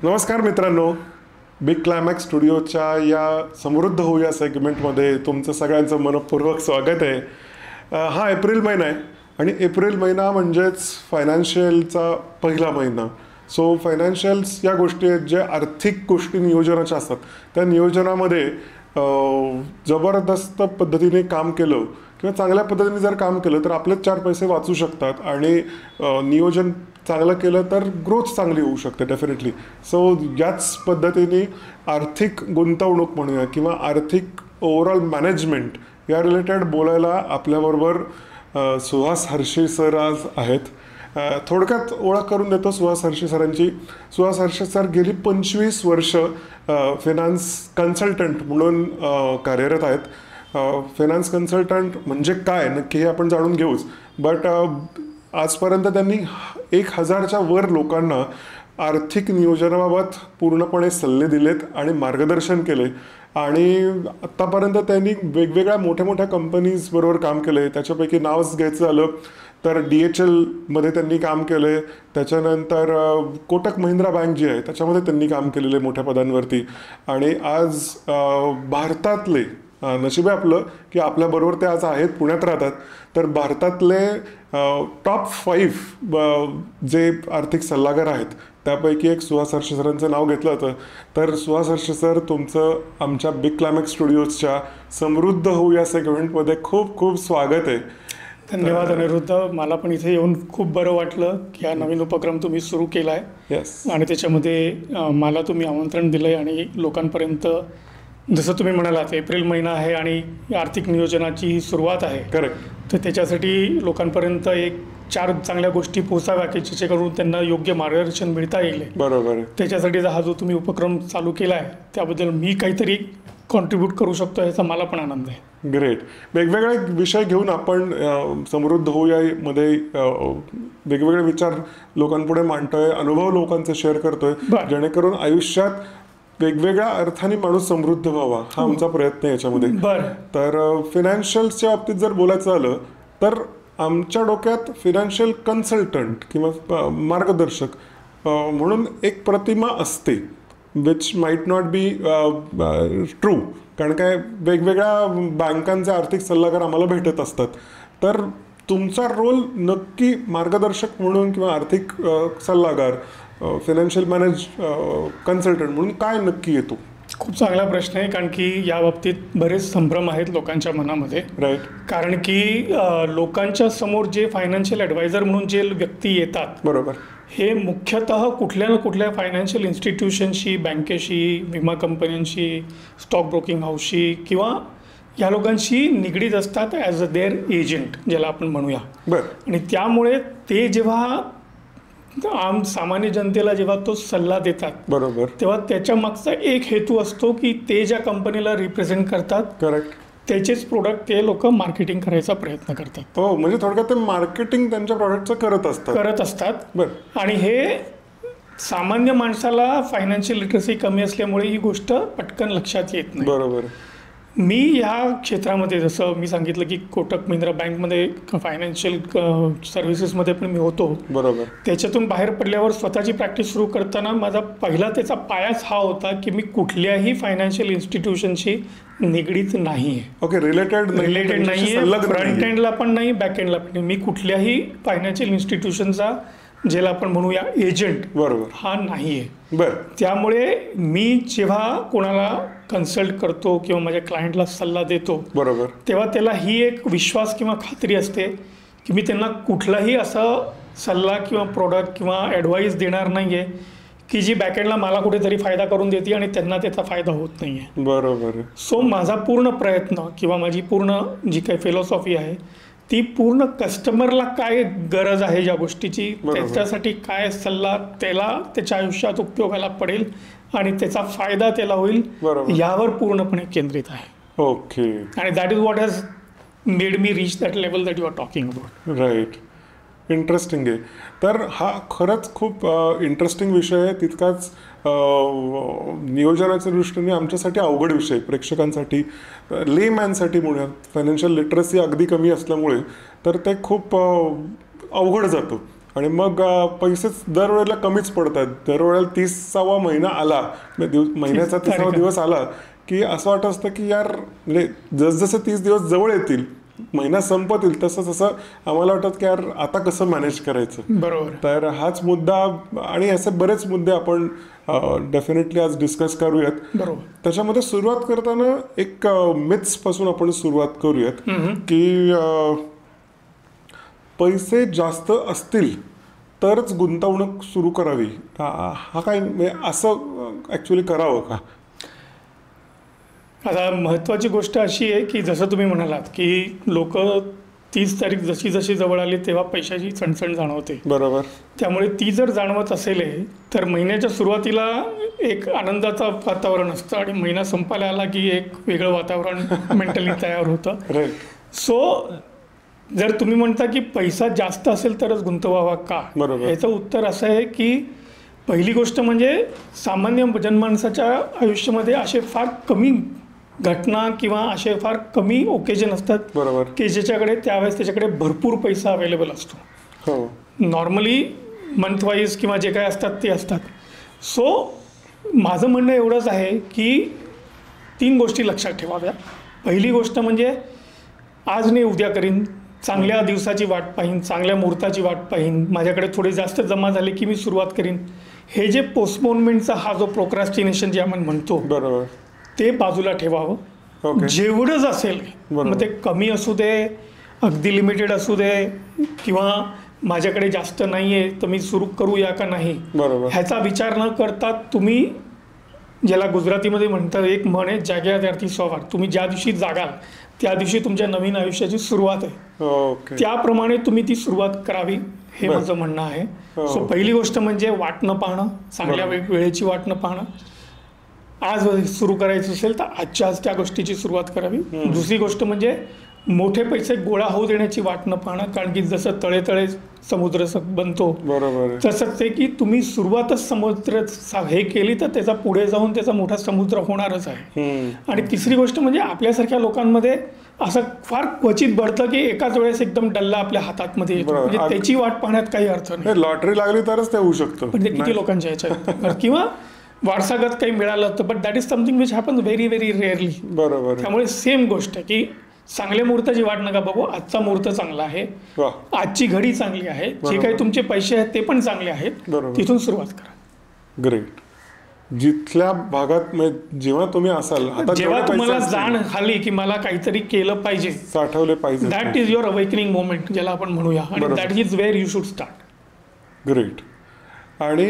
नमस्कार मित्रांनो, big climax स्टुडिओच्या या समृद्ध होऊ या सेगमेंटमध्ये तुमचं सगळ्यांचं मनपूर्वक स्वागत आहे. हा एप्रिल महिना आहे आणि एप्रिल महिना म्हणजेच फायनान्शियलचा पहिला महिना. सो फायनान्शियल्स या गोष्टी आहेत ज्या आर्थिक गोष्टी नियोजनाच्या असतात. त्या नियोजनामध्ये जबरदस्त पद्धतीने काम केलं किंवा चांगल्या पद्धतीने जर काम केलं तर आपले 4 पैसे वाचू शकतात आणि नियोजन चांगलं केलं तर ग्रोथ चांगली होऊ शकते डेफिनेटली. सो याच पद्धतीने आर्थिक गुंतवणूक म्हणूया किंवा आर्थिक ओव्हरऑल मॅनेजमेंट या रिलेटेड बोलायला आपल्याबरोबर सुहास हर्षी सर आज आहेत. थोडक्यात ओळख करून देतो सुहास हर्षी सरांची. सुहास हर्षी सर गेली 25 वर्ष फिनान्स कन्सल्टंट म्हणून कार्यरत आहेत. फायनान्स कन्सल्टंट म्हणजे काय नक्की हे आपण जाणून घेऊच, बट आजपर्यंत त्यांनी 1000च्या वर लोकांना आर्थिक नियोजनाबाबत पूर्णपणे सल्ले दिलेत आणि मार्गदर्शन केले. आणि आत्तापर्यंत त्यांनी वेगवेगळ्या मोठ्या मोठ्या कंपनीज बरोबर काम केलं आहे. त्याच्यापैकी नावच घ्यायचं झालं तर DHLमध्ये त्यांनी काम केलं आहे. त्याच्यानंतर कोटक महिंद्रा बँक जी आहे त्याच्यामध्ये त्यांनी काम केलेलं आहे मोठ्या पदांवरती. आणि आज भारतातले नशीब आहे आपलं की आपल्याबरोबर ते आज आहेत, पुण्यात राहतात. तर भारतातले टॉप 5 जे आर्थिक सल्लागार आहेत त्यापैकी एक सुहास हर्षी सरांचं नाव घेतलं होतं. तर सुहास हर्षी सर, तुमचं आमच्या बिग क्लायमॅक्स स्टुडिओजच्या समृद्ध होऊ या सेगमेंटमध्ये खूप खूप स्वागत आहे. धन्यवाद अनिरुद्ध. मला पण इथे येऊन खूप बरं वाटलं की हा नवीन उपक्रम तुम्ही सुरू केला आहे. येस. आणि त्याच्यामध्ये मला तुम्ही आमंत्रण दिलं आहे आणि लोकांपर्यंत जसं तुम्ही म्हणालात एप्रिल महिना आहे आणि आर्थिक नियोजनाची ही सुरुवात आहे. करेक्ट. तर त्याच्यासाठी लोकांपर्यंत 4 चांगल्या गोष्टी पोहोचाव्या की जेणेकरून त्यांना योग्य मार्गदर्शन मिळता येईल. बरोबर. त्याच्यासाठी हा जो तुम्ही उपक्रम चालू केला आहे त्याबद्दल मी काहीतरी कॉन्ट्रीब्यूट करू शकतो याचा मला पण आनंद आहे. ग्रेट. वेगवेगळे विषय घेऊन आपण समृद्ध होऊयामध्ये वेगवेगळे विचार लोकांपुढे मांडतोय, अनुभव लोकांचे शेअर करतोय जेणेकरून आयुष्यात वेगवेगळ्या अर्थाने माणूस समृद्ध व्हावा हा आमचा प्रयत्न आहे याच्यामध्ये. तर फिनान्शियल्सच्या बाबतीत जर बोलायचं झालं तर आमच्या डोक्यात फिनान्शियल कन्सल्टंट किंवा मार्गदर्शक म्हणून एक प्रतिमा असते which might not be true. कारण काय वेगवेगळ्या बँकांचे आर्थिक सल्लागार आम्हाला भेटत असतात. तर तुमचा रोल नक्की मार्गदर्शक म्हणून किंवा आर्थिक सल्लागार फायनान्शियल मॅनेज कन्सल्टंट म्हणून काय नक्की येतो? खूप चांगला प्रश्न आहे, कारण की या बाबतीत बरेच संभ्रम आहेत लोकांच्या मनामध्ये. राईट. कारण की लोकांच्या समोर जे फायनान्शियल ॲडवायझर म्हणून जे व्यक्ती येतात, बरोबर, हे मुख्यतः कुठल्या ना कुठल्या फायनान्शियल इन्स्टिट्यूशनशी, बँकेशी, विमा कंपन्यांशी, स्टॉक ब्रोकिंग हाऊसशी किंवा या लोकांशी निगडीत असतात ॲज अ देअर एजंट ज्याला आपण म्हणूया. बरं. आणि त्यामुळे ते जेव्हा सामान्य जनतेला जेव्हा तो सल्ला देतात, बरोबर, तेव्हा त्याच्या मागचा एक हेतू असतो की ते ज्या कंपनीला रिप्रेझेंट करतात, करेक्ट, त्याचेच प्रोडक्ट ते लोक मार्केटिंग करायचा प्रयत्न करतात. हो, म्हणजे थोडक्यात ते मार्केटिंग त्यांच्या प्रॉडक्टचं करत असतात. बरं. आणि हे सामान्य माणसाला फायनान्शियल लिटरसी कमी असल्यामुळे ही गोष्ट पटकन लक्षात येत नाही. बरोबर. मी ह्या क्षेत्रामध्ये जसं मी सांगितलं की कोटक महिंद्रा बँकमध्ये फायनान्शियल सर्व्हिसेसमध्ये पण मी होतो. बरोबर. त्याच्यातून बाहेर पडल्यावर स्वतःची प्रॅक्टिस सुरू करताना माझा पहिला त्याचा पायाच हा होता की मी कुठल्याही फायनान्शियल इन्स्टिट्यूशनशी निगडीत नाही आहे. ओके. रिलेटेड नाही आहे. फ्रंट एंडला पण नाही, बॅक एंडला पण नाही. मी कुठल्याही फायनान्शियल इन्स्टिट्यूशनचा ज्याला आपण म्हणूया एजंट, बरोबर, हा नाही आहे. बरं. त्यामुळे मी जेव्हा कोणाला कन्सल्ट करतो किंवा माझ्या क्लायंटला सल्ला देतो, बरोबर, तेव्हा त्याला ही एक विश्वास किंवा खात्री असते की मी त्यांना कुठलाही असा सल्ला किंवा प्रोडक्ट किंवा ॲडवाईस देणार नाही आहे की जी बॅकएंडला मला कुठेतरी फायदा करून देते आणि त्यांना त्याचा फायदा होत नाही आहे. बरोबर. सो माझा पूर्ण प्रयत्न किंवा माझी पूर्ण जी काही फिलॉसॉफी आहे ती पूर्ण कस्टमरला काय गरज आहे ज्या गोष्टीची, त्याच्यासाठी काय सल्ला त्याला त्याच्या आयुष्यात उपयोगाला पडेल आणि त्याचा फायदा त्याला होईल, यावर पूर्णपणे केंद्रित आहे. ओके. आणि that is what has made me reach that level that you are talking about. Right. Interesting आहे. तर हा खरंच खूप इंटरेस्टिंग विषय आहे, तितकाच नियोजनाच्या दृष्टीने आमच्यासाठी अवघड विषय, प्रेक्षकांसाठी, लेमॅनसाठी म्हणूया, फायनान्शियल लिटरसी अगदी कमी असल्यामुळे तर ते खूप अवघड जातं. आणि मग पैसेच दरवेळेला कमीच पडतात. दरवेळेला 30वा महिना आला, महिन्याचा 30वा दिवस आला की असं वाटत असतं की यार, म्हणजे जसजसे 30 दिवस जवळ येतील, महिना संपतील, तसं तसं आम्हाला वाटत की यार आता कसं मॅनेज करायचं. बरोबर. तर हाच मुद्दा आणि असे बरेच मुद्दे आपण डेफिनेटली आज डिस्कस करूयात. बरोबर. त्याच्यामध्ये सुरुवात करताना एक मिथ्स पासून आपण सुरुवात करूयात की पैसे जास्त असतील तरच गुंतवणूक सुरू करावी. हा काय, असं ऍक्च्युली करावं का? आता महत्त्वाची गोष्ट अशी आहे की जसं तुम्ही म्हणालात की लोक 30 तारीख जशी जशी जवळ आली तेव्हा पैशाची चणचण जाणवते. बरोबर. त्यामुळे ती जर जाणवत असेल तर महिन्याच्या सुरुवातीला एक आनंदाचं वातावरण असतं आणि महिना संपायला आला की एक वेगळं वातावरण मेंटली तयार होतं. सो जर तुम्ही म्हणता की पैसा जास्त असेल तरच गुंतवावा का, याचं उत्तर असं आहे की पहिली गोष्ट म्हणजे सामान्य जनमानसाच्या आयुष्यामध्ये असे फार कमी घटना किंवा असे फार कमी ओकेजन असतात की ज्याच्याकडे त्यावेळेस त्याच्याकडे भरपूर पैसा अवेलेबल असतो. नॉर्मली मंथ वाईज किंवा जे काय असतात ते असतात. सो माझं म्हणणं एवढंच आहे की 3 गोष्टी लक्षात ठेवाव्या. पहिली गोष्ट म्हणजे आज नाही उद्या करीन, चांगल्या दिवसाची वाट पाहीन, चांगल्या मुहूर्ताची वाट पाहीन, माझ्याकडे थोडे जास्त जमा झाले की मी सुरुवात करीन. हे जे पोस्टपोनमेंटचा हा जो प्रोक्रॅस्टिनेशन जे आपण म्हणतो ते बाजूला ठेवावं. जेवढंच असेल, मग ते कमी असू दे, अगदी लिमिटेड असू दे, किंवा माझ्याकडे जास्त नाही आहे तर मी सुरू करूया का नाही, ह्याचा विचार न करता तुम्ही, ज्याला गुजरातीमध्ये म्हणतात एक म्हण आहे, जाग्या त्यार्थी सवार, तुम्ही ज्या दिवशी जागाल त्या दिवशी तुमच्या नवीन आयुष्याची सुरुवात आहे. त्याप्रमाणे तुम्ही ती सुरुवात करावी हे माझं म्हणणं आहे. सो पहिली गोष्ट म्हणजे वाट न पाहणं, चांगल्या वेळेची वाट न पाहणं. आज सुरू करायचं असेल तर आजच्या आज त्या गोष्टीची सुरुवात करावी. दुसरी गोष्ट म्हणजे मोठे पैसे गोळा होऊ देण्याची वाट न पाहणं, कारण की जसं तळे तळे समुद्र बनतो तसंच ते की तुम्ही सुरुवातच समुद्र हे केली तर त्याचा पुढे जाऊन त्याचा मोठा समुद्र होणारच आहे. आणि तिसरी गोष्ट म्हणजे आपल्यासारख्या लोकांमध्ये असं फार क्वचित घडतं की एकाच वेळेस एकदम डल्ला आपल्या हातात मध्ये येतो, म्हणजे त्याची वाट पाहण्यात काही अर्थ नाही. लॉटरी लागली तरच ते होऊ शकतं, म्हणजे किती लोकांच्या ह्याच्यात, किंवा वारसागत काही मिळालं तर, but that is something which happens very very rarely. बरोबर. त्यामुळे सेम गोष्ट आहे की चांगल्या मुहूर्ताची वाट नका बघू, आजचा मुहूर्त चांगला आहे, आजची घडी चांगली आहे, जे काही तुमचे पैसे आहेत ते पण चांगले आहेत, तिथून सुरुवात करा. ग्रेट. जिथल्या भागात जेव्हा तुम्ही असाल, जेव्हा तुम्हाला जाण झाली की मला काहीतरी केलं पाहिजे, साठवले पाहिजे, that is your awakening moment ज्याला आपण म्हणूया, आणि that is where you should start. Great. आणि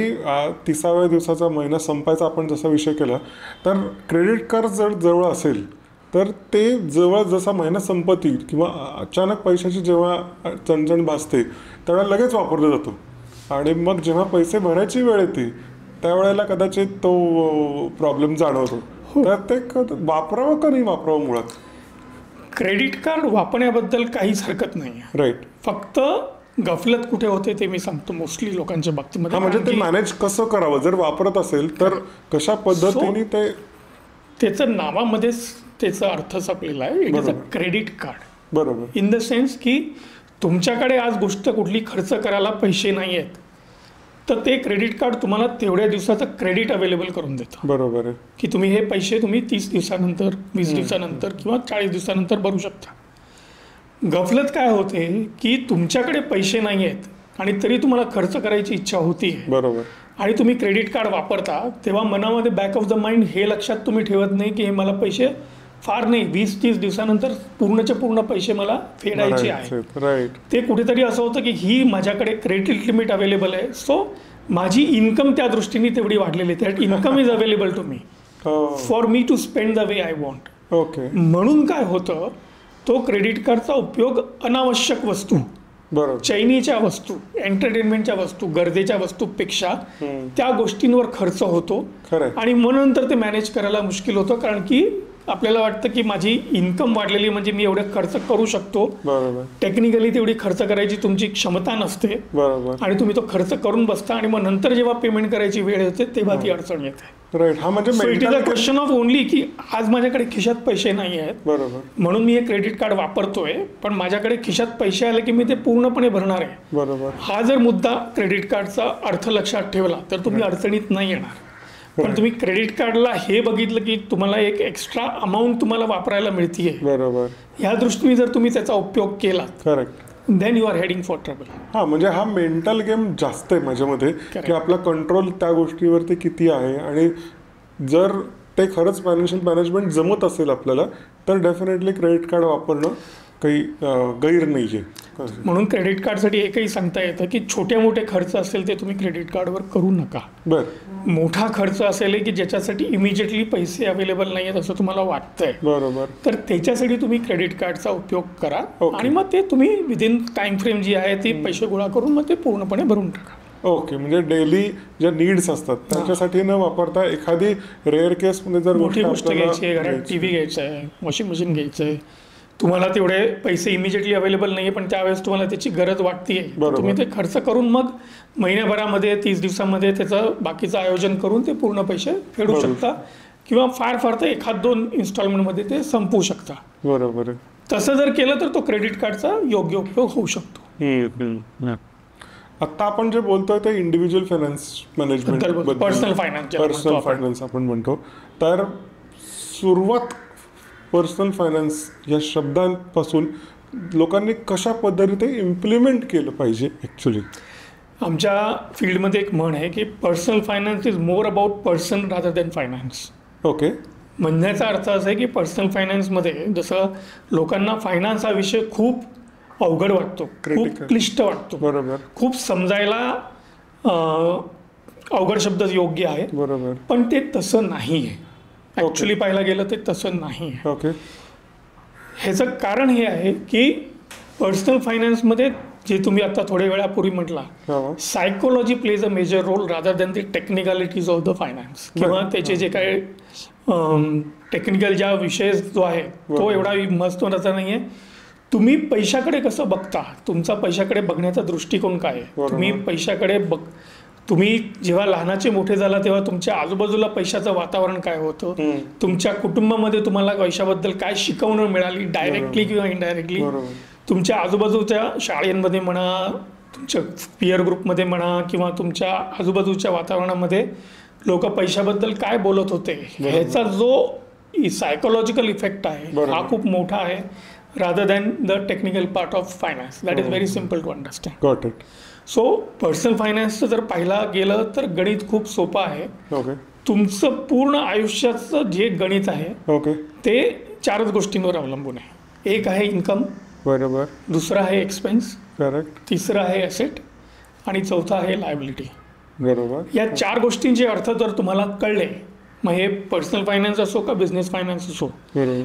30व्या दिवसाचा महिना संपायचा आपण जसा विषय केला, तर क्रेडिट कार्ड जर जवळ असेल तर ते जवळ जसा महिना संपत येईल किंवा अचानक पैशाची जेव्हा चणचण भासते त्यावेळेला लगेच वापरलं जातो, आणि मग जेव्हा पैसे भरायची वेळ येते त्यावेळेला कदाचित तो प्रॉब्लेम जाणवतो. तर ते वापरावं का नाही वापरावं मुळात? क्रेडिट कार्ड वापरण्याबद्दल काहीच हरकत नाही. राईट. फक्त गफलत कुठे होते ते मी सांगतो मोस्टली लोकांच्या बाबतीमध्ये. म्हणजे ते मॅनेज कसं करावं जर वापरत असेल तर, कशा पद्धतीने ते, त्याचं नावामध्येच त्याचा अर्थ सापलेला आहे. It is a credit card. बरोबर. इन द सेन्स की तुमच्याकडे आज गोष्ट कुठली खर्च करायला पैसे नाही आहेत तर ते क्रेडिट कार्ड तुम्हाला तेवढ्या दिवसाचं क्रेडिट अवेलेबल करून देतं. बरोबर आहे. की तुम्ही हे पैसे तुम्ही 30 दिवसानंतर, 20 दिवसानंतर किंवा 40 दिवसानंतर भरू शकता. गफलत काय होते की तुमच्याकडे पैसे नाही आहेत आणि तरी तुम्हाला खर्च करायची इच्छा होती, बरोबर, आणि तुम्ही क्रेडिट कार्ड वापरता तेव्हा मनामध्ये बॅक ऑफ द माइंड हे लक्षात तुम्ही ठेवत नाही की हे मला पैसे फार नाही 20-30 दिवसानंतर पूर्णचे पूर्ण पैसे मला फेडायचे आहेत. ते कुठेतरी असं होतं की ही माझ्याकडे क्रेडिट लिमिट अवेलेबल आहे, सो माझी इन्कम त्या दृष्टीने तेवढी वाढलेली आहे, that income is available to me for me to spend the way I want. Okay. म्हणून काय होतं, तो क्रेडिट कार्डचा उपयोग अनावश्यक वस्तू, चैनीच्या वस्तू, एंटरटेनमेंटच्या वस्तू, गरजेच्या वस्तूपेक्षा त्या गोष्टींवर खर्च होतो, आणि म्हणून तर ते मॅनेज करायला मुश्किल होतं. कारण की आपल्याला वाटतं की माझी इन्कम वाढलेली म्हणजे मी एवढे खर्च करू शकतो, टेक्निकली तेवढी खर्च करायची तुमची क्षमता नसते, आणि तुम्ही तो खर्च करून बसता आणि मग नंतर जेव्हा पेमेंट करायची वेळ येते तेव्हा ती अडचण येते. राईट. हा म्हणजे so it is a question of only की आज माझ्याकडे खिशात पैसे नाही आहेत, बरोबर, म्हणून मी हे क्रेडिट कार्ड वापरतोय, पण माझ्याकडे खिशात पैसे आले की मी ते पूर्णपणे भरणार आहे. बरोबर. हा जर मुद्दा क्रेडिट कार्डचा अर्थ लक्षात ठेवला तर तुम्ही अडचणीत नाही येणार. पण तुम्ही क्रेडिट कार्डला हे बघितलं की तुम्हाला एक एक्स्ट्रा अमाऊंट तुम्हाला वापरायला मिळतीये, बरोबर, या दृष्टीने जर तुम्ही त्याचा उपयोग केला, correct, then you are heading for trouble. हा म्हणजे हा मेंटल गेम जास्त आहे माझ्यामध्ये की आपला कंट्रोल त्या गोष्टीवरती किती आहे, आणि जर ते खरंच फायनान्शियल मॅनेजमेंट जमत असेल आपल्याला तर डेफिनेटली क्रेडिट कार्ड वापरणं काही गैर नाही आहे. म्हणून क्रेडिट कार्डसाठी एकही सांगता येतं की छोटे मोठे खर्च असेल ते तुम्ही क्रेडिट कार्डवर करू नका. बरं. मोठा खर्च असेल की ज्याच्यासाठी इमिजिएटली पैसे अवेलेबल नाही आहेत असं तुम्हाला वाटतंय, बरोबर, तर त्याच्यासाठी तुम्ही क्रेडिट कार्डचा उपयोग करा आणि मग ते तुम्ही विदिन टाइम फ्रेम जी आहे ती पैसे गोळा करून मग ते पूर्णपणे भरून टाका. ओके. म्हणजे डेली ज्या नीड्स असतात त्याच्यासाठी न वापरता एखादी रेअर केसमध्ये जर मोठी गोष्ट घ्यायची आहे, घरात टीव्ही घ्यायचा आहे, वॉशिंग मशीन घ्यायचं आहे, तुम्हाला तेवढे पैसे इमिजिएटली अवेलेबल नाही आहे पण त्यावेळेस तुम्हाला त्याची गरज वाटते, तुम्ही ते खर्च करून मग महिन्याभरामध्ये 30 दिवसामध्ये त्याचं बाकीचं आयोजन करून ते पूर्ण पैसे फेडू शकता, किंवा फार फार तर 1-2 इन्स्टॉलमेंटमध्ये ते संपवू शकता. बरोबर. तसं जर केलं तर तो क्रेडिट कार्डचा योग्य उपयोग होऊ शकतो. आता आपण जे बोलतोय ते individual finance management, personal finance आपण म्हणतो. तर सुरुवात पर्सनल फायनान्स या शब्दांपासून लोकांनी कशा पद्धतीने इम्प्लिमेंट केलं पाहिजे ॲक्च्युली? आमच्या फील्डमध्ये एक म्हण आहे की personal finance is more about person rather than finance. Okay. म्हणण्याचा अर्थ असा आहे की पर्सनल फायनान्समध्ये जसं लोकांना फायनान्स हा विषय खूप अवघड वाटतो, खूप क्लिष्ट वाटतो, बरोबर, खूप समजायला अवघड शब्द योग्य आहे, बरोबर, पण ते तसं नाही आहे. ॲक्च्युली पाहायला गेलं ते तसं नाही आहे. ओके. ह्याचं कारण हे आहे की पर्सनल फायनान्समध्ये जे तुम्ही आता थोड्या वेळापूर्वी म्हटला, psychology plays a major role rather than the technicalities of the finance, किंवा त्याचे जे काही टेक्निकल ज्या विषय जो आहे तो एवढा महत्त्वाचा नाही आहे. तुम्ही पैशाकडे कसं बघता, तुमचा पैशाकडे बघण्याचा दृष्टिकोन काय आहे, तुम्ही पैशाकडे तुम्ही जेव्हा लहानाचे मोठे झाला तेव्हा तुमच्या आजूबाजूला पैशाचं वातावरण काय होतं, तुमच्या कुटुंबामध्ये तुम्हाला पैशाबद्दल काय शिकवणं मिळाली डायरेक्टली किंवा इनडायरेक्टली, तुमच्या आजूबाजूच्या शाळेमध्ये म्हणा, तुमच्या पियर ग्रुपमध्ये म्हणा, किंवा तुमच्या आजूबाजूच्या वातावरणामध्ये लोक पैशाबद्दल काय बोलत होते, ह्याचा जो सायकोलॉजिकल इफेक्ट आहे हा खूप मोठा आहे rather than the technical part of finance. That is very simple to understand. Got it. So personal फायनान्सचं जर पाहिला गेलं तर गणित खूप सोपं आहे. ओके. तुमचं पूर्ण आयुष्याचं जे गणित आहे, ओके, ते 4च गोष्टींवर अवलंबून आहे. एक आहे इन्कम, बरोबर, दुसरा आहे एक्सपेन्स, करेक्ट, तिसरं आहे ॲसेट, आणि चौथा आहे लायबिलिटी. बरोबर. या 4 गोष्टींचे अर्थ जर तुम्हाला कळले, मग हे पर्सनल फायनान्स असो का बिझनेस फायनान्स असो, बरोबर.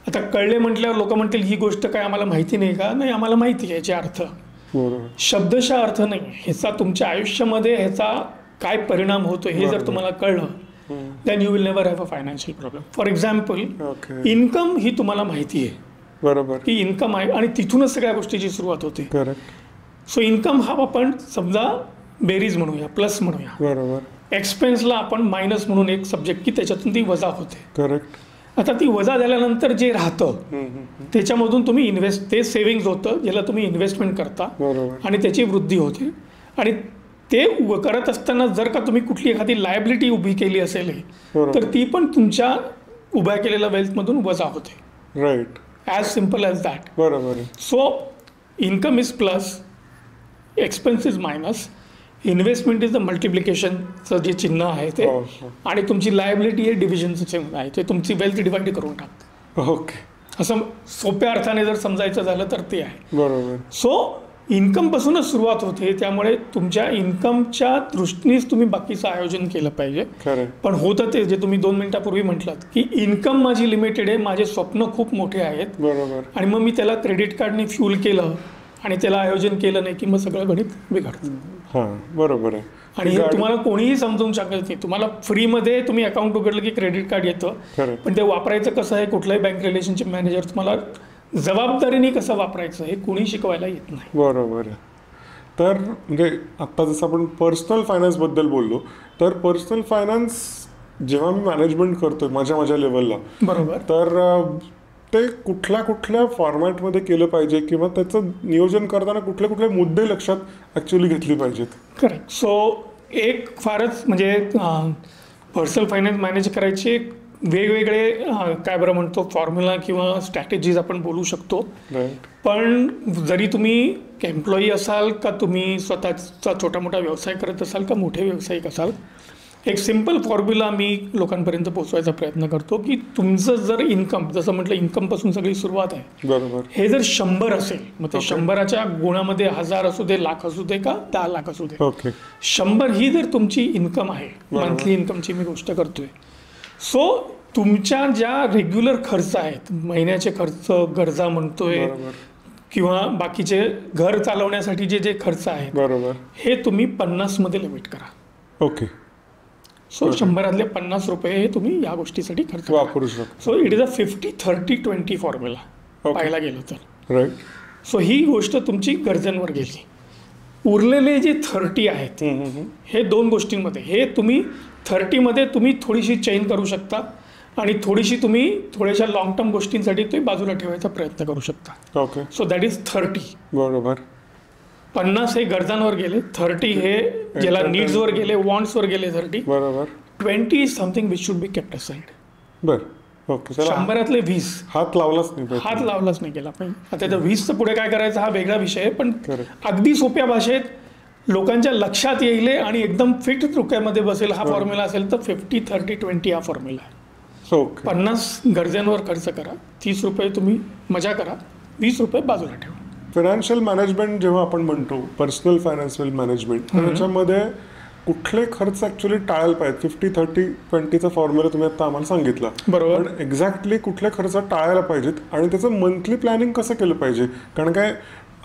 आता कळले म्हटल्यावर लोक म्हणतील ही गोष्ट काय आम्हाला माहिती नाही का? नाही, आम्हाला माहिती आहे याचे अर्थ, शब्दशः अर्थ नाही, ह्याचा तुमच्या आयुष्यामध्ये ह्याचा काय परिणाम होतो हे जर तुम्हाला कळलं, then you will never have a financial problem. For example, income ही तुम्हाला माहिती आहे, बरोबर, की इन्कम आहे आणि तिथूनच सगळ्या गोष्टीची सुरुवात होते. करेक्ट. सो इन्कम हा आपण समजा बेरीज म्हणूया, प्लस म्हणूया, बरोबर. एक्सपेन्सला आपण मायनस म्हणून एक सब्जेक्ट की त्याच्यातून ती वजा होते. करेक्ट. आता ती वजा झाल्यानंतर जे राहतं त्याच्यामधून तुम्ही ते सेव्हिंग्ज होतं ज्याला तुम्ही इन्व्हेस्टमेंट करता, आणि त्याची वृद्धी होते. आणि ते करत असताना जर का तुम्ही कुठली एखादी लायबिलिटी उभी केली असेल तर ती पण तुमच्या उभ्या केलेल्या वेल्थमधून वजा होते. Right. As simple as that. बरोबर. So income is plus, expense is minus, investment is the मल्टिप्लिकेशनचं जे चिन्ह आहे ते, आणि तुमची लायबिलिटी हे डिव्हिजनचं चिन्ह आहे, ते तुमची वेल्थ डिवाइड करून टाकतं. ओके. असं सोप्या अर्थाने जर समजायचं झालं तर ते आहे. बरोबर. सो इन्कमपासूनच सुरुवात होते, त्यामुळे तुमच्या इन्कमच्या दृष्टीनेच तुम्ही बाकीचं आयोजन केलं पाहिजे. पण होतं ते जे तुम्ही 2 मिनिटापूर्वी म्हटलात की इन्कम माझी लिमिटेड आहे, माझे स्वप्न खूप मोठे आहेत, बरोबर, आणि मग मी त्याला क्रेडिट कार्डने फ्यूल केलं आणि त्याला आयोजन केलं नाही की मग सगळं गणित बिघडतं. हां, बरोबर आहे. आणि हे तुम्हाला कोणीही समजून सांगत नाही. तुम्हाला फ्रीमध्ये तुम्ही अकाउंट उघडलं की क्रेडिट कार्ड येतं, पण ते वापरायचं कसं आहे, कुठलाही बँक रिलेशनशिप मॅनेजर तुम्हाला जबाबदारीने कसं वापरायचं हे कोणी शिकवायला येत नाही. बरोबर आहे. तर म्हणजे आत्ता जसं आपण पर्सनल फायनान्सबद्दल बोललो, तर पर्सनल फायनान्स जेव्हा मी मॅनेजमेंट करतोय माझ्या लेवलला, बरोबर, तर ते कुठल्या फॉर्मॅटमध्ये केलं पाहिजे किंवा त्याचं नियोजन करताना कुठले मुद्दे लक्षात ऍक्च्युअली घेतले पाहिजेत? करेक्ट. सो एक फारच म्हणजे पर्सनल फायनान्स मॅनेज करायचे वेगवेगळे काय बरं म्हणतो फॉर्म्युला किंवा स्ट्रॅटेजीज आपण बोलू शकतो. पण जरी तुम्ही एम्प्लॉई असाल का तुम्ही स्वतःचा छोटा मोठा व्यवसाय करत असाल का मोठे व्यावसायिक असाल, एक सिम्पल फॉर्म्युला मी लोकांपर्यंत पोहोचवायचा प्रयत्न करतो की तुमचं जर इन्कम, जसं म्हटलं इन्कमपासून सगळी सुरुवात आहे, बरोबर, हे जर 100 असेल, मग ते 100च्या गुणामध्ये 1000 असू दे, लाख असू दे का 10 लाख असू दे, 100 ही जर तुमची इन्कम आहे, मंथली इन्कमची मी गोष्ट करतोय, सो तुमच्या ज्या रेग्युलर खर्च आहेत, महिन्याचे खर्च, गरजा म्हणतोय किंवा बाकीचे घर चालवण्यासाठी जे खर्च आहेत, बरोबर, हे तुम्ही 50 मध्ये लिमिट करा. ओके. सो 100 50 रुपये हे तुम्ही या गोष्टीसाठी खर्च वापरू शकता. So it is a 50-30-20 formula पाहायला गेलं तर. राईट. सो ही गोष्ट तुमची गरजांवर गेली. उरलेले जे 30 आहेत हे 2 गोष्टींमध्ये, हे तुम्ही 30 मध्ये तुम्ही थोडीशी चेंज करू शकता आणि थोडीशी तुम्ही थोड्याशा लॉंग टर्म गोष्टींसाठी तुम्ही बाजूला ठेवायचा प्रयत्न करू शकता. ओके. So that is 30. बरोबर. 50 हे गरजांवर गेले, 30 हे ज्याला नीड्सवर गेले, वॉन्ट्सवर गेले 30. बरोबर. 20 is something which should be kept aside. बर. ओके. 100 20 हात लावलाच नाही गेला पाहिजे. आता त्या 20चं पुढे काय करायचं हा वेगळा विषय आहे, पण अगदी सोप्या भाषेत लोकांच्या लक्षात येईल आणि एकदम फिट डोक्यामध्ये बसेल हा फॉर्म्युला असेल तर 50-30-20 हा फॉर्म्युला आहे. 50 गरजांवर खर्च करा, 30 रुपये तुम्ही मजा करा, 20 रुपये बाजूला ठेवा. फायनान्शियल मॅनेजमेंट जेव्हा आपण म्हणतो, पर्सनल फायनान्शियल मॅनेजमेंट, त्याच्यामध्ये कुठले खर्च ऍक्च्युअली टाळायला पाहिजेत? 50-30-20चा फॉर्म्युला तुम्ही आता आम्हाला सांगितला, बरोबर, पण एक्झॅक्टली कुठले खर्च टाळायला पाहिजेत आणि त्याचं मंथली प्लॅनिंग कसं केलं पाहिजे? कारण काय,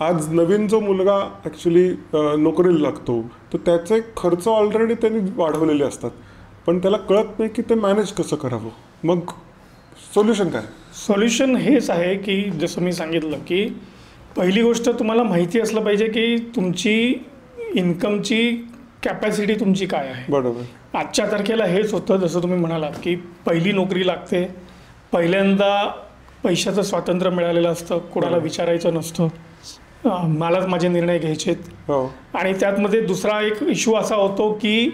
आज नवीन जो मुलगा ऍक्च्युली नोकरीला लागतो तर त्याचे खर्च ऑलरेडी त्यांनी वाढवलेले असतात, पण त्याला कळत नाही की ते मॅनेज कसं करावं. मग सोल्युशन काय? सोल्युशन हेच आहे की जसं मी सांगितलं की पहिली गोष्ट तुम्हाला माहिती असलं पाहिजे की तुमची इन्कमची कॅपॅसिटी तुमची काय आहे. बरोबर. आजच्या तारखेला हेच होतं, जसं तुम्ही म्हणालात की पहिली नोकरी लागते, पहिल्यांदा पैशाचं स्वातंत्र्य मिळालेलं असतं, कोणाला विचारायचं नसतं, मलाच माझे निर्णय घ्यायचेत. आणि त्यातमध्ये दुसरा एक इश्यू असा होतो की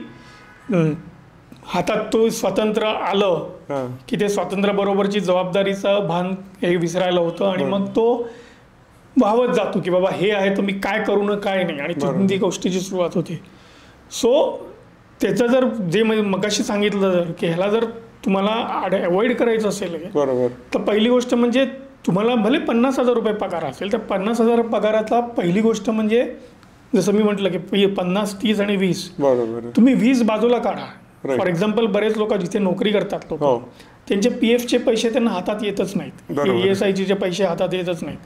हातात तो स्वातंत्र्य आलं की ते स्वातंत्र्याबरोबरची जबाबदारीचं भान हे विसरायला होतं आणि मग तो वाहवत जातो की बाबा हे आहे तर मी काय करू न काय नाही, आणि ती गोष्टीची सुरुवात होते. सो त्याचं जर जे मगाशी सांगितलं जर की ह्याला जर तुम्हाला अवॉइड करायचं असेल, बरोबर, तर पहिली गोष्ट म्हणजे तुम्हाला भले 50,000 रुपये पगार असेल तर 50,000 पगारातला पहिली गोष्ट म्हणजे जसं मी म्हटलं की 50, 30 आणि 20, बरोबर, तुम्ही 20 बाजूला काढा. फॉर एक्झाम्पल बरेच लोक जिथे नोकरी करतात लोक, त्यांचे PF पैसे त्यांना हातात येतच नाहीत, ESIचे पैसे हातात येतच नाहीत,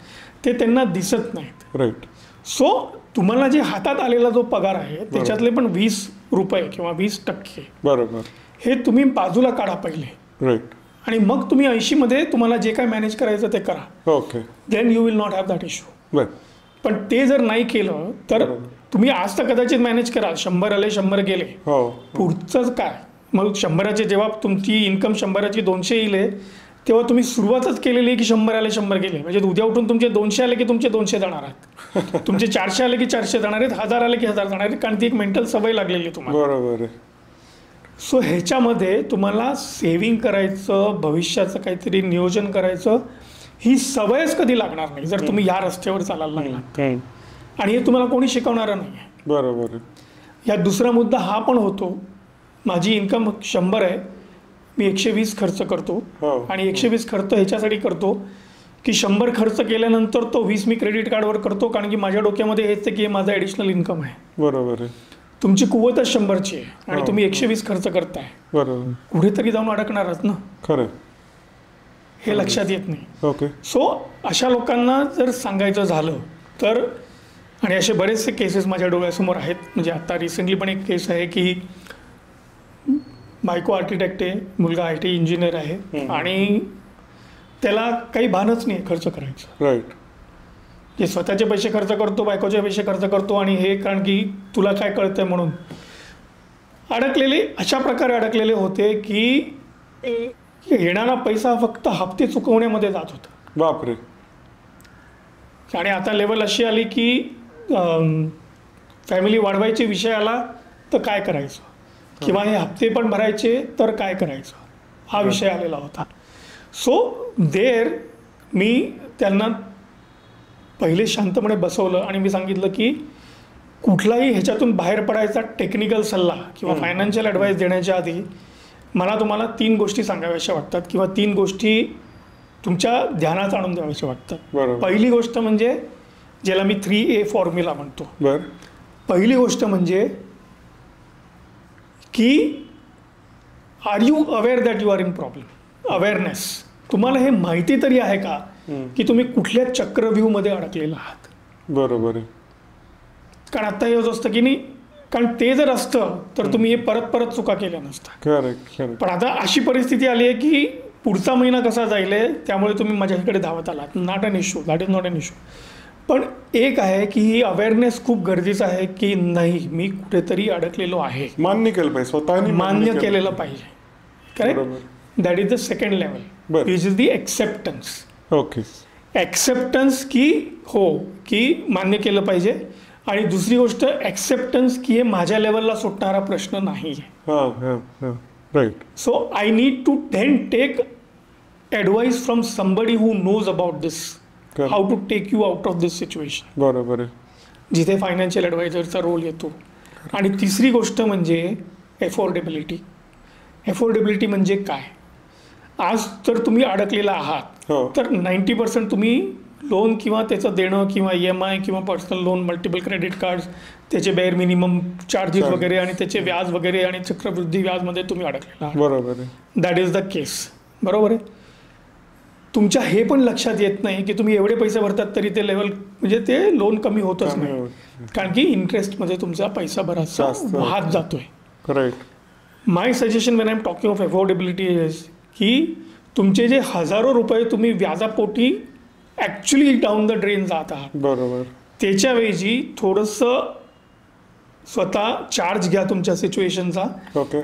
ते त्यांना दिसत नाहीत. राईट. सो तुम्हाला जे हातात आलेला जो पगार आहे त्याच्यातले पण 20 रुपये किंवा 20%, बरोबर, हे तुम्ही बाजूला काढा पहिले. राईट. आणि मग तुम्ही 80 मध्ये तुम्हाला जे काय मॅनेज करायचं ते करा. Okay. Then you will not have that issue. पण ते जर नाही केलं तर तुम्ही आज तर कदाचित मॅनेज कराल, 100 आले 100 गेले, पुढचंच काय? मग 100चे जेव्हा तुमची इन्कम 100ची 200 येईल तेव्हा तुम्ही सुरुवातच केलेली आहे की 100 आले 100 गेले, म्हणजे उद्या उठून तुमचे 200 आले की तुमचे 200 जाणार आहेत, तुमचे 400 आले की 400 जाणार आहेत, 1000 आले की 1000 जाणार आहेत, कारण ती एक मेंटल सवय लागलेली आहे तुम्हाला. बरोबर. सो ह्याच्यामध्ये तुम्हाला सेव्हिंग करायचं, भविष्याचं काहीतरी नियोजन करायचं, ही सवयच कधी लागणार नाही जर तुम्ही या रस्त्यावर चालायला लागलात, आणि हे तुम्हाला कोणी शिकवणारं नाही आहे. बरोबर. या दुसरा मुद्दा हा पण होतो, माझी इन्कम 100 आहे, मी 120 खर्च करतो, आणि 120 खर्च ह्याच्यासाठी करतो की 100 खर्च केल्यानंतर तो 20 मी क्रेडिट कार्डवर करतो, कारण की माझ्या डोक्यामध्ये हेच आहे की हे माझं ॲडिशनल इन्कम आहे. बरोबर. तुमची कुवतच 100ची आहे आणि तुम्ही 120 खर्च करताय, बरोबर, कुठेतरी जाऊन अडकणारच ना. खरं, हे लक्षात येत नाही. ओके. सो अशा लोकांना जर सांगायचं झालं तर, आणि असे बरेचसे केसेस माझ्या डोळ्यासमोर आहेत, म्हणजे आता रिसेंटली पण एक केस आहे की बायको आर्किटेक्ट आहे, मुलगा IT इंजिनियर आहे, आणि त्याला काही भानच नाही खर्च करायचं. राईट. जे स्वतःचे पैसे खर्च करतो, बायकोचे पैसे खर्च करतो, आणि हे कारण की तुला काय कळतंय म्हणून. अशा प्रकारे अडकलेले होते की येणारा पैसा फक्त हप्ते चुकवण्यामध्ये जात होता. बापरे. आणि आता लेवल अशी आली की फॅमिली वाढवायचे विषय आला तर काय करायचं, किंवा हे हप्ते पण भरायचे तर काय करायचं, हा विषय आलेला होता. सो मी त्यांना पहिले शांतपणे बसवलं आणि मी सांगितलं की कुठलाही ह्याच्यातून बाहेर पडायचा टेक्निकल सल्ला किंवा फायनान्शियल ॲडवाईस देण्याच्या आधी मला तुम्हाला 3 गोष्टी सांगाव्याशा वाटतात किंवा 3 गोष्टी तुमच्या ध्यानात आणून द्याव्याशा वाटतात. पहिली गोष्ट म्हणजे ज्याला मी 3A फॉर्म्युला म्हणतो. पहिली गोष्ट म्हणजे की are you aware that you are in problem. Awareness. तुम्हाला हे माहिती तरी आहे का की तुम्ही कुठल्या चक्रव्यूहमध्ये अडकलेला आहात. बरोबर आहे. कारण आता हे असतं की नाही, कारण ते जर असतं तर तुम्ही हे परत परत चुका केल्या नसता. पण आता अशी परिस्थिती आली आहे की पुढचा महिना कसा जाईल त्यामुळे तुम्ही माझ्याकडे धावत आलात. Not an issue, that is not an issue. पण एक आहे की ही अवेअरनेस खूप गरजेचं आहे की नाही, मी कुठेतरी अडकलेलो आहे. मान्य केलं पाहिजे, स्वतःने मान्य केलेलं पाहिजे. Correct. That is the second level, which is the acceptance. Okay. Acceptance की हो, की मान्य केलं पाहिजे. आणि दुसरी गोष्ट एक्सेप्टन्स की हे माझ्या लेवलला सुटणारा प्रश्न नाही आहे. Right. So I need to then take advice from somebody who knows about this, how to take you out of this situation. बरोबर आहे. जिथे फायनान्शियल ॲडवायझरचा रोल येतो. आणि तिसरी गोष्ट म्हणजे एफोर्डेबिलिटी. एफोर्डेबिलिटी म्हणजे काय? आज जर तुम्ही अडकलेला आहात तर 90% तुम्ही लोन किंवा त्याचं देणं किंवा EMI किंवा personal loan, multiple credit cards, त्याचे बेअर मिनिमम चार्जेस वगैरे आणि त्याचे व्याज वगैरे आणि चक्रवृद्धी व्याजमध्ये तुम्ही अडकलेला आहात. बरोबर आहे. दॅट इज द केस. बरोबर आहे. तुमच्या हे पण लक्षात येत नाही की तुम्ही एवढे पैसे भरतात तरी ते लेवल म्हणजे ते लोन कमी होतच नाही, कारण की इंटरेस्टमध्ये तुमचा पैसा बराचसा वाहत जातोय. Correct. My suggestion when I am talking of affordability is की तुमचे जे हजारो रुपये तुम्ही व्याजापोटी ॲक्च्युली डाऊन द ड्रेन जात आहात, बरोबर, त्याच्याऐवजी थोडंसं स्वतः चार्ज घ्या तुमच्या सिच्युएशनचा.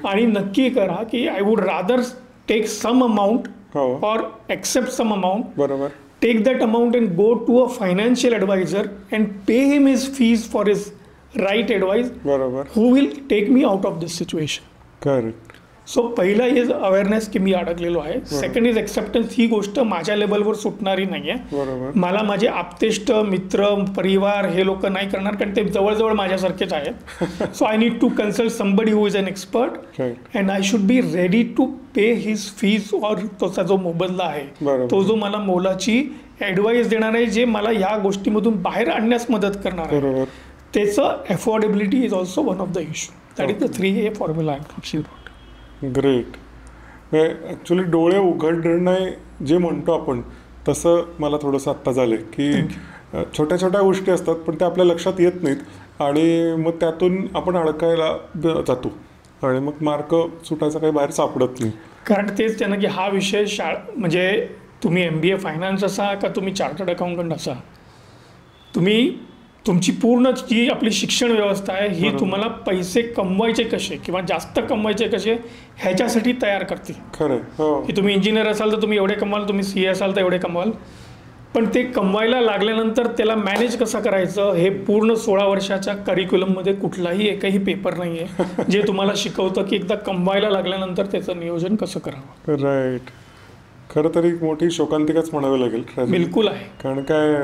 आणि नक्की करा की I would rather take some amount or accept some amount, बरोबर, take that amount and go to a financial advisor and pay him his fees for his right advice, बरोबर, who will take me out of this situation. Correct. So पहिला is awareness की मी अडकलेलो आहे. Second is acceptance. ही गोष्ट माझ्या लेवलवर सुटणारी नाही आहे. मला माझे आप्तेष्ट, मित्र, परिवार हे लोक नाही करणार, कारण ते जवळजवळ माझ्यासारखेच आहेत. So I need to consult somebody who is an expert and I should be ready to pay his fees. और त्याचा जो मोबदला आहे तो जो मला मोलाची ॲडवाईस देणार आहे, जे मला ह्या गोष्टीमधून बाहेर आणण्यास मदत करणार आहे, त्याचं affordability is also one of the issue. That is the 3A formula I am talking about. Great. Actually डोळे उघडणे जे म्हणतो आपण तसं मला थोडंसं आत्ता झालं की छोट्या छोट्या गोष्टी असतात पण त्या आपल्या लक्षात येत नाहीत आणि मग त्यातून आपण अडकायला जातो आणि मग मार्क सुटायचा काही बाहेर सापडत नाही. कारण तेच त्यानं की हा विषय म्हणजे तुम्ही MBA फायनान्स असा का तुम्ही चार्टर्ड अकाउंटंट असा, तुम्ही तुमची पूर्ण जी आपली शिक्षण व्यवस्था आहे ही तुम्हाला पैसे कमवायचे कसे किंवा जास्त कमवायचे कसे ह्याच्यासाठी तयार करते. खरं की तुम्ही इंजिनियर असाल तर तुम्ही एवढे कमवाल, तुम्ही CA असाल तर एवढे कमवाल, पण ते कमवायला लागल्यानंतर त्याला मॅनेज कसं करायचं हे पूर्ण 16 वर्षाच्या करिक्युलममध्ये कुठलाही एकही पेपर नाही आहे जे तुम्हाला शिकवतं की एकदा कमवायला लागल्यानंतर त्याचं नियोजन कसं करावं. राईट. खरं तर एक मोठी शोकांतिकाच म्हणावी लागेल. बिलकुल आहे. कारण काय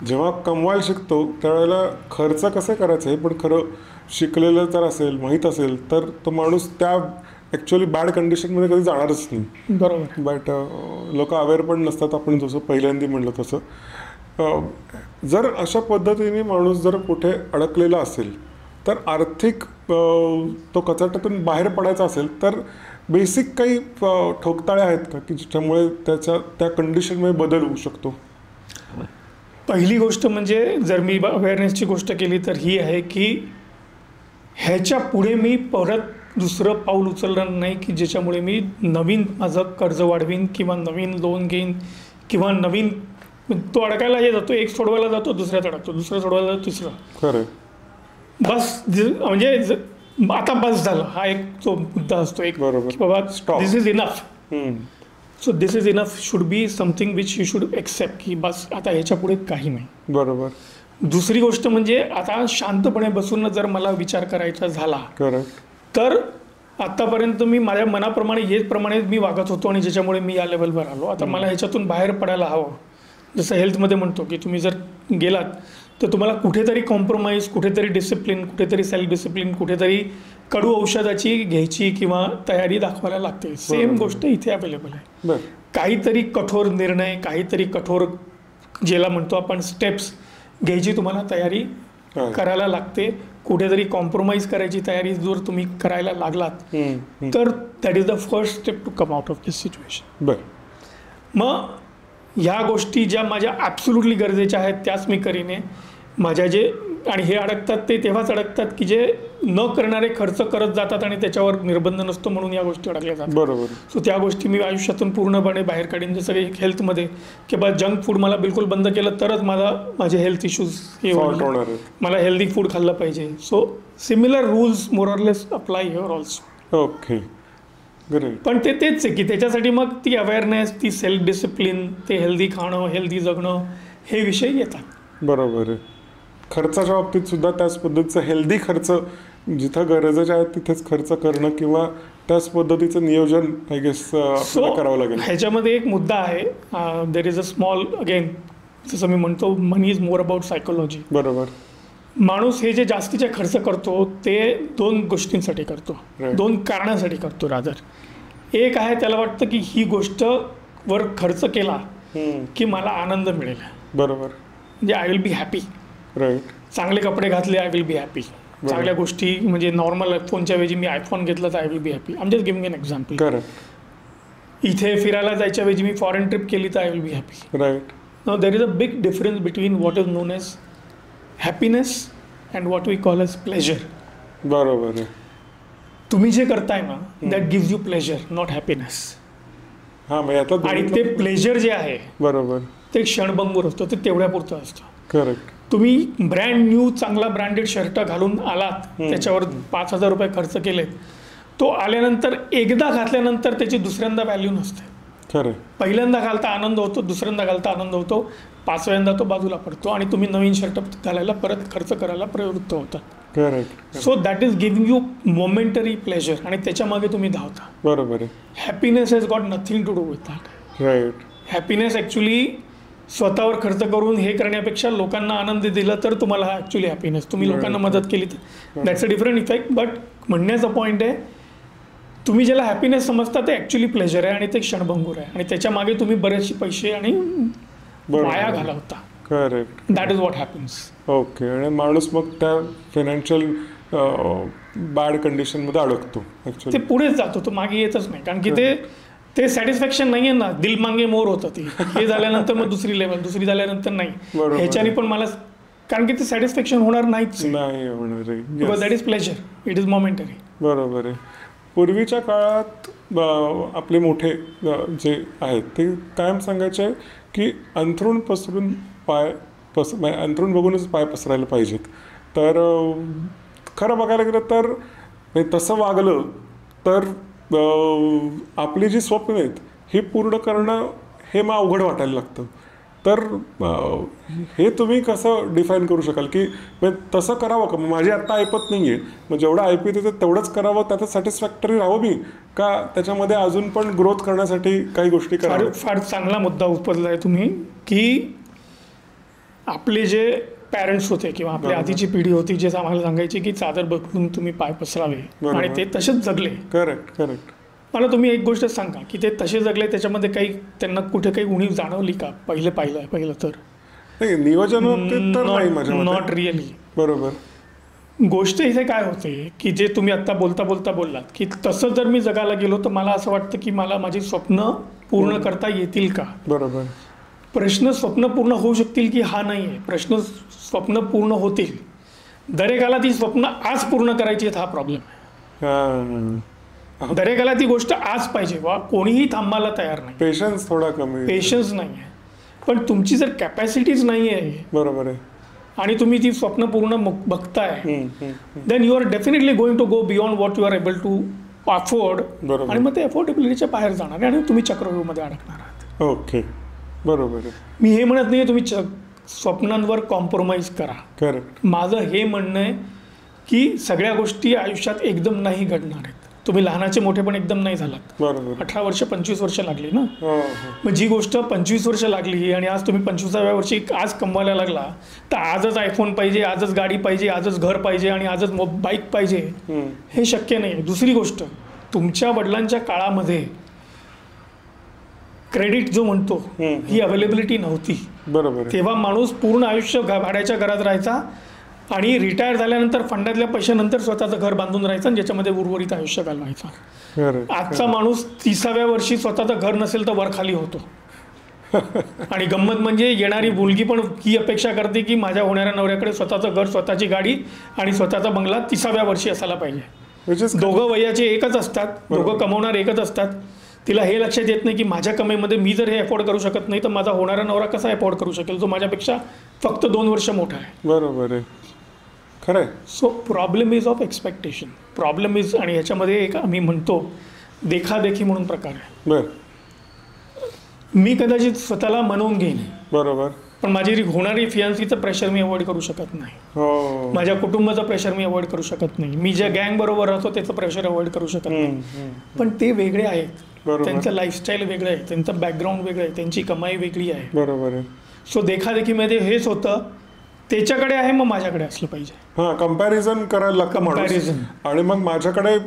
जेव्हा कमवायला शिकतो त्यावेळेला खर्च कसं करायचं हे पण खरं शिकलेलं जर असेल, माहीत असेल तर तो माणूस त्या ॲक्च्युअली बॅड कंडिशनमध्ये कधी जाणारच नाही. बरोबर. बट लोक अवेअर पण नसतात. आपण जसं पहिल्यांदा म्हणलं तसं जर अशा पद्धतीने माणूस जर कुठे अडकलेला असेल तर आर्थिक तो कचाट्यातून बाहेर पडायचा असेल तर बेसिक काही ठोकताळे आहेत का की ज्याच्यामुळे त्या कंडिशनमध्ये बदल होऊ शकतो? पहिली गोष्ट म्हणजे जर मी अवेअरनेसची गोष्ट केली तर ही आहे की ह्याच्या पुढे मी परत दुसरं पाऊल उचलणार नाही की ज्याच्यामुळे मी नवीन माझं कर्ज वाढवीन किंवा नवीन लोन घेईन किंवा नवीन तो अडकायला हे जातो, एक सोडवायला जातो दुसऱ्यात अडकतो, दुसरं सोडवायला जातो तिसरं. खरं. बस म्हणजे आता बस झालं, हा एक जो मुद्दा असतो एक, बरोबर. की बाबा Stop. This is enough. Hmm. So this is enough should be something which you should accept, की बस आता ह्याच्या पुढे काही नाही. बरोबर. दुसरी गोष्ट म्हणजे आता शांतपणे बसून जर मला विचार करायचा झाला करेक्ट. तर आतापर्यंत मी माझ्या मनाप्रमाणे हेच प्रमाणे मी वागत होतो आणि ज्याच्यामुळे मी या लेवलवर आलो. आता मला ह्याच्यातून बाहेर पडायला हवं. जसं हेल्थमध्ये म्हणतो की तुम्ही जर गेलात तर तुम्हाला कुठेतरी कॉम्प्रोमाइज, कुठेतरी डिसिप्लिन, कुठेतरी सेल्फ डिसिप्लिन, कुठेतरी कडू औषधाची घ्यायची किंवा तयारी दाखवायला लागते. सेम गोष्ट इथे अवेलेबल आहे. बरं. काहीतरी कठोर निर्णय, काहीतरी कठोर ज्याला म्हणतो आपण स्टेप्स घ्यायची तुम्हाला तयारी करायला लागते. कुठेतरी कॉम्प्रोमाइज करायची तयारी जर तुम्ही करायला लागलात तर that is the first step to come out of this situation. बरं. मग ह्या गोष्टी ज्या माझ्या ॲब्सोल्युटली गरजेच्या आहेत त्याच मी करीने. माझ्या जे आणि हे अडकतात ते तेव्हाच अडकतात की जे न करणारे खर्च करत जातात आणि त्याच्यावर निर्बंध नसतो म्हणून या गोष्टी अडकल्या जातात. बरोबर. सो त्या गोष्टी मी आयुष्यातून पूर्णपणे बाहेर काढीन. जसं काही हेल्थमध्ये की बा जंक फूड मला बिलकुल बंद केलं तरच माझे हेल्थ इश्यूज हे होणार. मला हेल्दी फूड खाल्लं पाहिजे. So similar rules more or less apply here also. Okay. Great. पण तेच आहे की त्याच्यासाठी मग ती अवेअरनेस, ती सेल्फ डिसिप्लिन, ते हेल्दी खाणं, हेल्दी जगणं हे विषय येतात. बरोबर आहे. खर्चाच्या बाबतीत सुद्धा त्याच पद्धतीचं हेल्दी खर्च जिथं गरजेचे आहे तिथेच खर्च करणं किंवा त्याच पद्धतीचं नियोजन आय गेस आपल्याला करावं लागेल. ह्याच्यामध्ये एक मुद्दा आहे. देर इज अ स्मॉल अगेन जसं मी म्हणतो मनी इज मोर अबाउट सायकोलॉजी. बरोबर. माणूस हे जे जास्तीचे खर्च करतो ते दोन गोष्टींसाठी करतो, दोन कारणासाठी करतो रादर. एक आहे त्याला वाटतं की ही गोष्ट वर खर्च केला की मला आनंद मिळेल. बरोबर. म्हणजे I will be happy. Right. चांगले कपडे घातले आय विल बी हॅपी. चांगल्या गोष्टी म्हणजे नॉर्मल फोनच्या ऐवजी मी आयफोन घेतला तर I will be happy. I am just giving an example. Correct. इथे फिरायला जायच्या ऐवजी मी फॉरेन ट्रिप केली तर I will be happy. Right. Now there is a big difference between what is known as happiness and what we call as pleasure. बरोबर आहे. तुम्ही जे करताय ना that gives you pleasure not happiness. हां म्हणजे आता आणि ते प्लेजर जे आहे बरोबर ते क्षणभंगूर असतं, ते तेवढ्यापुरतं असतं. करेक्ट. तुम्ही ब्रँड न्यू चांगला ब्रँडेड शर्ट घालून आलात, त्याच्यावर 5,000 रुपये खर्च केलेत, तो आल्यानंतर एकदा घातल्यानंतर त्याची दुसऱ्यांदा व्हॅल्यू नसते. खरं. पहिल्यांदा घालता आनंद होतो, दुसऱ्यांदा घालता आनंद होतो, 5व्यांदा तो बाजूला पडतो आणि तुम्ही नवीन शर्ट घालायला परत खर्च करायला प्रवृत्त होता. Correct. So that is giving you momentary pleasure आणि त्याच्यामागे तुम्ही धावता. बरोबर आहे. Happiness has got nothing to do with that. Right. Happiness actually स्वतःवर खर्च करून हे करण्यापेक्षा लोकांना आनंद दिला तर तुम्हाला ॲक्च्युली हॅपीनेस. तुम्ही लोकांना मदत केली तर that's a different effect. But म्हणण्याचा पॉईंट आहे तुम्ही ज्याला हॅपीनेस समजता ते ॲक्च्युली प्लेजर आहे आणि ते क्षणभंगूर आहे आणि त्याच्या मागे तुम्ही बरेचसे पैसे आणि वाया घालवता. Correct. That is what happens. Okay. आणि माणूस मग त्या फायनान्शियल बॅड कंडिशनमध्ये अडकतो ते ॲक्च्युली. पुढेच जातो, तो मागे येतच नाही. कारण की ते सॅटिस्फॅक्शन नाही आहे ना. दिल मांगे मोर होतं ते. हे झाल्यानंतर मग दुसरी लेवल, दुसरी झाल्यानंतर नाही. ह्याच्याने पण मला कारण की ते सॅटिस्फॅक्शन होणार नाहीच. नाही होणार आहे. Because that is pleasure. It is momentary. बरोबर आहे. पूर्वीच्या काळात आपले मोठे जे आहेत ते कायम सांगायचे की अंथरूण पसरून अंथरूण बघूनच पाय पसरायला पाहिजेत. तर खरं बघायला गेलं तर तसं वागलं तर आपली जी स्वप्न आहेत हे पूर्ण करणं हे मग अवघड वाटायला लागतं. तर हे तुम्ही कसं डिफाईन करू शकाल की तसं करावं का? माझी आत्ता ऐपत नाही आहे, मग जेवढं ऐपत येतं तेवढंच करावं, त्याचं सॅटिस्फॅक्टरी राहावं मी का त्याच्यामध्ये अजून पण ग्रोथ करण्यासाठी काही गोष्टी कराव्या? फार चांगला मुद्दा उपजला आहे तुम्ही की आपले जे पॅरेंट्स होते किंवा आपल्या आधीची पिढी होती जे आम्हाला सांगायची की चादर बघून तुम्ही पाय पसरावे आणि ते तसेच जगले. करेक्ट. करेक्ट. मला तुम्ही एक गोष्ट सांगा की ते तसे जगले त्याच्यामध्ये काही त्यांना कुठे काही उणीव जाणवली का? पहिलं तर नाही. नियोजन तर नाही माझ्या मते. Not really. बरोबर. गोष्ट इथे काय होते की जे तुम्ही आत्ता बोलता बोललात की तसं जर मी जगायला गेलो तर मला असं वाटतं की मला माझी स्वप्न पूर्ण करता येतील का? बरोबर. प्रश्न स्वप्न पूर्ण होऊ शकतील की हा नाही आहे. प्रश्न स्वप्न पूर्ण होतील. दरेकाला ती स्वप्न आज पूर्ण करायची आहेत हा प्रॉब्लेम आहे. दरेकाला ती गोष्ट आज पाहिजे वा कोणीही थांबायला तयार नाही. पेशन्स थोडा कमी. पेशन्स नाही आहे. पण तुमची जर कॅपॅसिटीज नाही आहे बरोबर आहे आणि तुम्ही ती स्वप्न पूर्ण बघताय, then you are definitely going to go beyond what you are able to afford. आणि मग ते अफोर्डेबिलिटीच्या बाहेर जाणार आणि तुम्ही चक्रव्यूहमध्ये अडकणार आहात. ओके, बरोबर. मी हे म्हणत नाही तुम्ही स्वप्नांवर कॉम्प्रोमाइज करा. करेक्ट. माझं हे म्हणणं आहे की सगळ्या गोष्टी आयुष्यात एकदम नाही घडणार आहेत. तुम्ही लहानाचे मोठे पण एकदम नाही झालात. बरोबर. 18 वर्ष 25 वर्ष लागली ना. मग जी गोष्ट 25 वर्ष लागली आणि आज तुम्ही 25व्या वर्षी आज कमवायला लागला, तर आजच आयफोन पाहिजे, आजच गाडी पाहिजे, आजच घर पाहिजे आणि आजच बाईक पाहिजे, हे शक्य नाही. दुसरी गोष्ट, तुमच्या वडिलांच्या काळामध्ये क्रेडिट जो म्हणतो ही अवेलेबिलिटी नव्हती. बरोबर. तेव्हा माणूस पूर्ण आयुष्य भाड्याच्या घरात राहायचा आणि रिटायर झाल्यानंतर फंडातल्या पैशानंतर स्वतःचं घर बांधून राहायचं आणि ज्याच्यामध्ये उर्वरित आयुष्य घालवायचं. आजचा माणूस 30व्या वर्षी स्वतःचं घर नसेल तर वर खाली होतो. आणि गंमत म्हणजे येणारी मुलगी पण ही अपेक्षा करते की माझ्या होणाऱ्या नवऱ्याकडे स्वतःचं घर, स्वतःची गाडी आणि स्वतःचा बंगला 30व्या वर्षी असायला पाहिजे. दोघं वयाचे एकच असतात, दोघं कमवणार एकच असतात. तिला हे लक्षात येत नाही की माझ्या कमाईमध्ये मी जर हे अफोर्ड करू शकत नाही तर माझा होणारा नवरा कसा अफोर्ड करू शकेल, जो माझ्यापेक्षा फक्त 2 वर्ष मोठा आहे. बरोबर आहे, खरं आहे. So problem is of expectation. Problem is, आणि ह्याच्यामध्ये एक आम्ही म्हणतो देखादेखी म्हणून प्रकार आहे. बरं. मी कदाचित स्वतःला मनवून घेईन, बरोबर, पण माझी होणारी फियांसीचं प्रेशर मी अवॉइड करू शकत नाही. माझ्या कुटुंबाचं प्रेशर मी अवॉइड करू शकत नाही. मी ज्या गँग बरोबर राहतो त्याचं प्रेशर अवॉइड करू शकत नाही. पण ते वेगळे आहेत, त्यांचं लाईफस्टाईल वेगळं आहे, त्यांचं बॅकग्राऊंड वेगळं आहे, त्यांची कमाई वेगळी आहे. बरोबर आहे. सो देखादेखीमध्ये हेच होतं, त्याच्याकडे आहे मग माझ्याकडे असलं पाहिजे. कंपॅरिझन करायला लागतं माणूस. आणि मग माझ्याकडे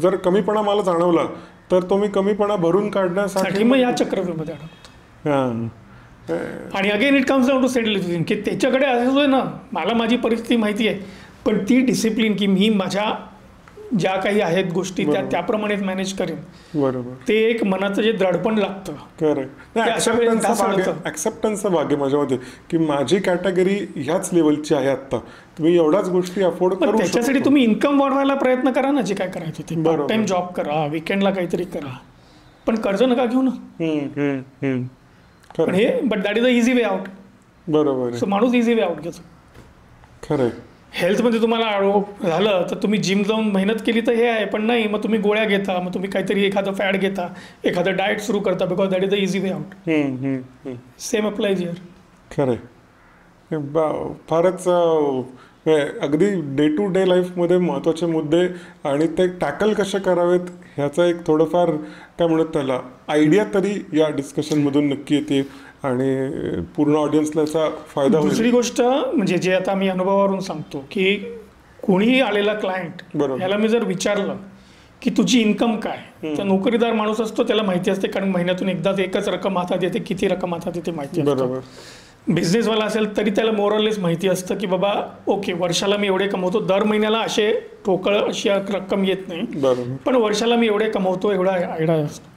जर कमीपणा मला जाणवला तर तो मी कमीपणा भरून काढण्यासाठी मग या चक्रव्यूहमध्ये अडकतो. आणि again it comes down to settle की त्याच्याकडे असं ना, मला माझी परिस्थिती माहिती आहे, पण ती डिसिप्लिन की मी माझ्या ज्या काही आहेत गोष्टी त्याप्रमाणेच मॅनेज करेन. बरोबर. ते एक मनाचं जे दडपण लागतं. करेक्ट. ऍक्सेप्टन्सचा भाग आहे माझ्यामध्ये की माझी कॅटेगरी ह्याच लेवलची आहे आता, तुम्ही एवढ्याच गोष्टी अफोर्ड करू. त्याच्यासाठी तुम्ही इन्कम वाढवायला प्रयत्न करा ना, जे काय करायचं ते. पार्ट टाइम जॉब करा, विकेंडला काहीतरी करा, पण कर्ज नका घेऊ ना. पण हे but that is a easy way out. बरोबर. सो माणूस इझी वे आउट घेतो. खरं. हेल्थमध्ये तुम्हाला झालं तर तुम्ही जिम जाऊन मेहनत केली तर हे आहे, पण नाही मग तुम्ही गोळ्या घेता, मग तुम्ही काहीतरी एखादं फॅड घेता, एखादं डाएट सुरू करता, because that is the easy way out. Same applies here. खरं. फारच अगदी डे टू डे लाईफमध्ये महत्त्वाचे मुद्दे आणि ते टॅकल कसे करावेत ह्याचा एक थोडंफार काय म्हणत त्याला आयडिया तरी या डिस्कशनमधून नक्की येते आणि पूर्ण ऑडियन्सला याचा फायदा होईल. दुसरी गोष्ट म्हणजे जे आता मी अनुभवावरून सांगतो की कोणीही आलेला क्लायंट याला मी जर विचारलं की तुझी इन्कम काय, तर नोकरीदार माणूस असतो त्याला माहिती असते, कारण महिन्यातून एकदाच एकच रक्कम हातात येते, किती रक्कम हातात येते माहिती असते. बरोबर. बिझनेसवाला असेल तरी त्याला मोरलेस माहिती असतं की बाबा ओके वर्षाला मी एवढे कमवतो, दर महिन्याला असे ठोकळ अशी रक्कम येत नाही, पण वर्षाला मी एवढे कमवतो, एवढा आयडिया असतो.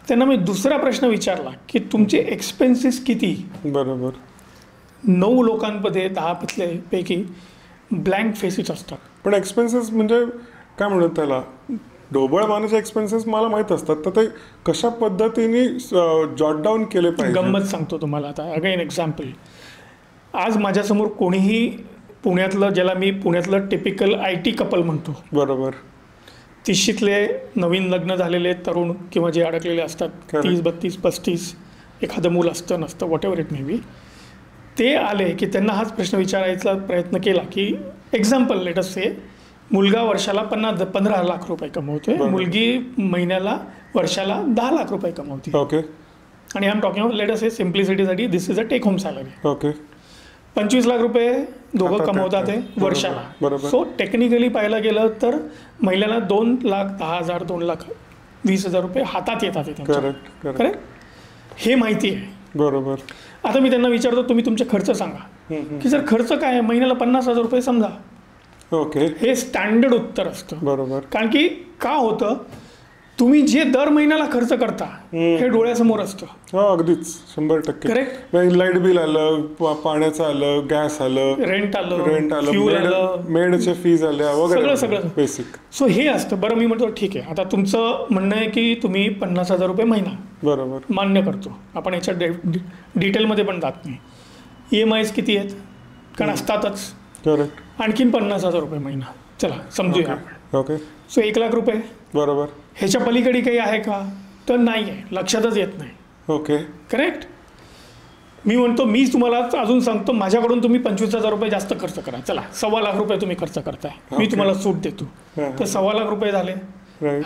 त्यांना मी दुसरा प्रश्न विचारला की तुमचे एक्सपेन्सेस किती. बरोबर. 9 लोकांमध्ये 10 पैकी ब्लँक फेसेस असतात. पण एक्सपेन्सेस म्हणजे काय म्हणत त्याला ढोबळ मानाचे एक्सपेन्सेस मला माहीत असतात, तर ते कशा पद्धतीने जॉट डाऊन केले पाहिजे. गंमत सांगतो तुम्हाला आता. अगेन एक्झाम्पल, आज माझ्यासमोर कोणीही पुण्यातलं, ज्याला मी पुण्यातलं टिपिकल IT कपल म्हणतो, बरोबर, 30शीतले नवीन लग्न झालेले तरुण किंवा जे अडकलेले असतात, 30, 32, 35, एखादं मूल असतं नसतं, what ever it may be, ते आले की त्यांना हाच प्रश्न विचारायचा प्रयत्न केला की एक्झाम्पल लेट अस से मुलगा वर्षाला 15 लाख रुपये कमवतोय, मुलगी महिन्याला वर्षाला 10 लाख रुपये कमवते. ओके. आणि I am talking about let us say सिम्प्लिसिटीसाठी this is a take home salary. Okay. 25 lakh रुपये दोघं कमवतात आहे वर्षाला. सो टेक्निकली पाहायला गेलं तर महिन्याला 2,10,000 2,20,000 रुपये हातात येतात. करेक्ट. हे माहिती आहे. बरोबर. आता मी त्यांना विचारतो तुम्ही तुमचे खर्च सांगा, की जर खर्च काय आहे महिन्याला 50,000 रुपये समजा. ओके. हे स्टँडर्ड उत्तर असतं. बरोबर. कारण की का होतं, तुम्ही जे दर महिन्याला खर्च करता हे डोळ्यासमोर असतं. अगदीच 100%. करेक्ट. लाईट बिल आलं, पाण्याचं आलं, गॅस आलं, रेंट आलं, मेडचे फीज आल्या वगैरे, सगळं बेसिक. सो हे असतं. बरं मी म्हणतो ठीक आहे, आता तुमचं म्हणणं आहे की तुम्ही 50,000 रुपये महिना, बरोबर, मान्य करतो आपण, याच्या डिटेलमध्ये पण जात नाही. EMIs किती आहेत, कारण असतातच. करेक्ट. आणखीन 50,000 रुपये महिना, चला समजूया आपण. ओके. सो 1,00,000 रुपये. बरोबर. ह्याच्या पलीकडे काही आहे का, तर नाही आहे, लक्षातच येत नाही. ओके. करेक्ट. मी म्हणतो, मी तुम्हाला अजून सांगतो, माझ्याकडून तुम्ही 25,000 रुपये जास्त खर्च करा, चला 1,25,00,000 रुपये तुम्ही खर्च करताय, मी तुम्हाला सूट देतो, तर 1,25,00,000 रुपये झाले.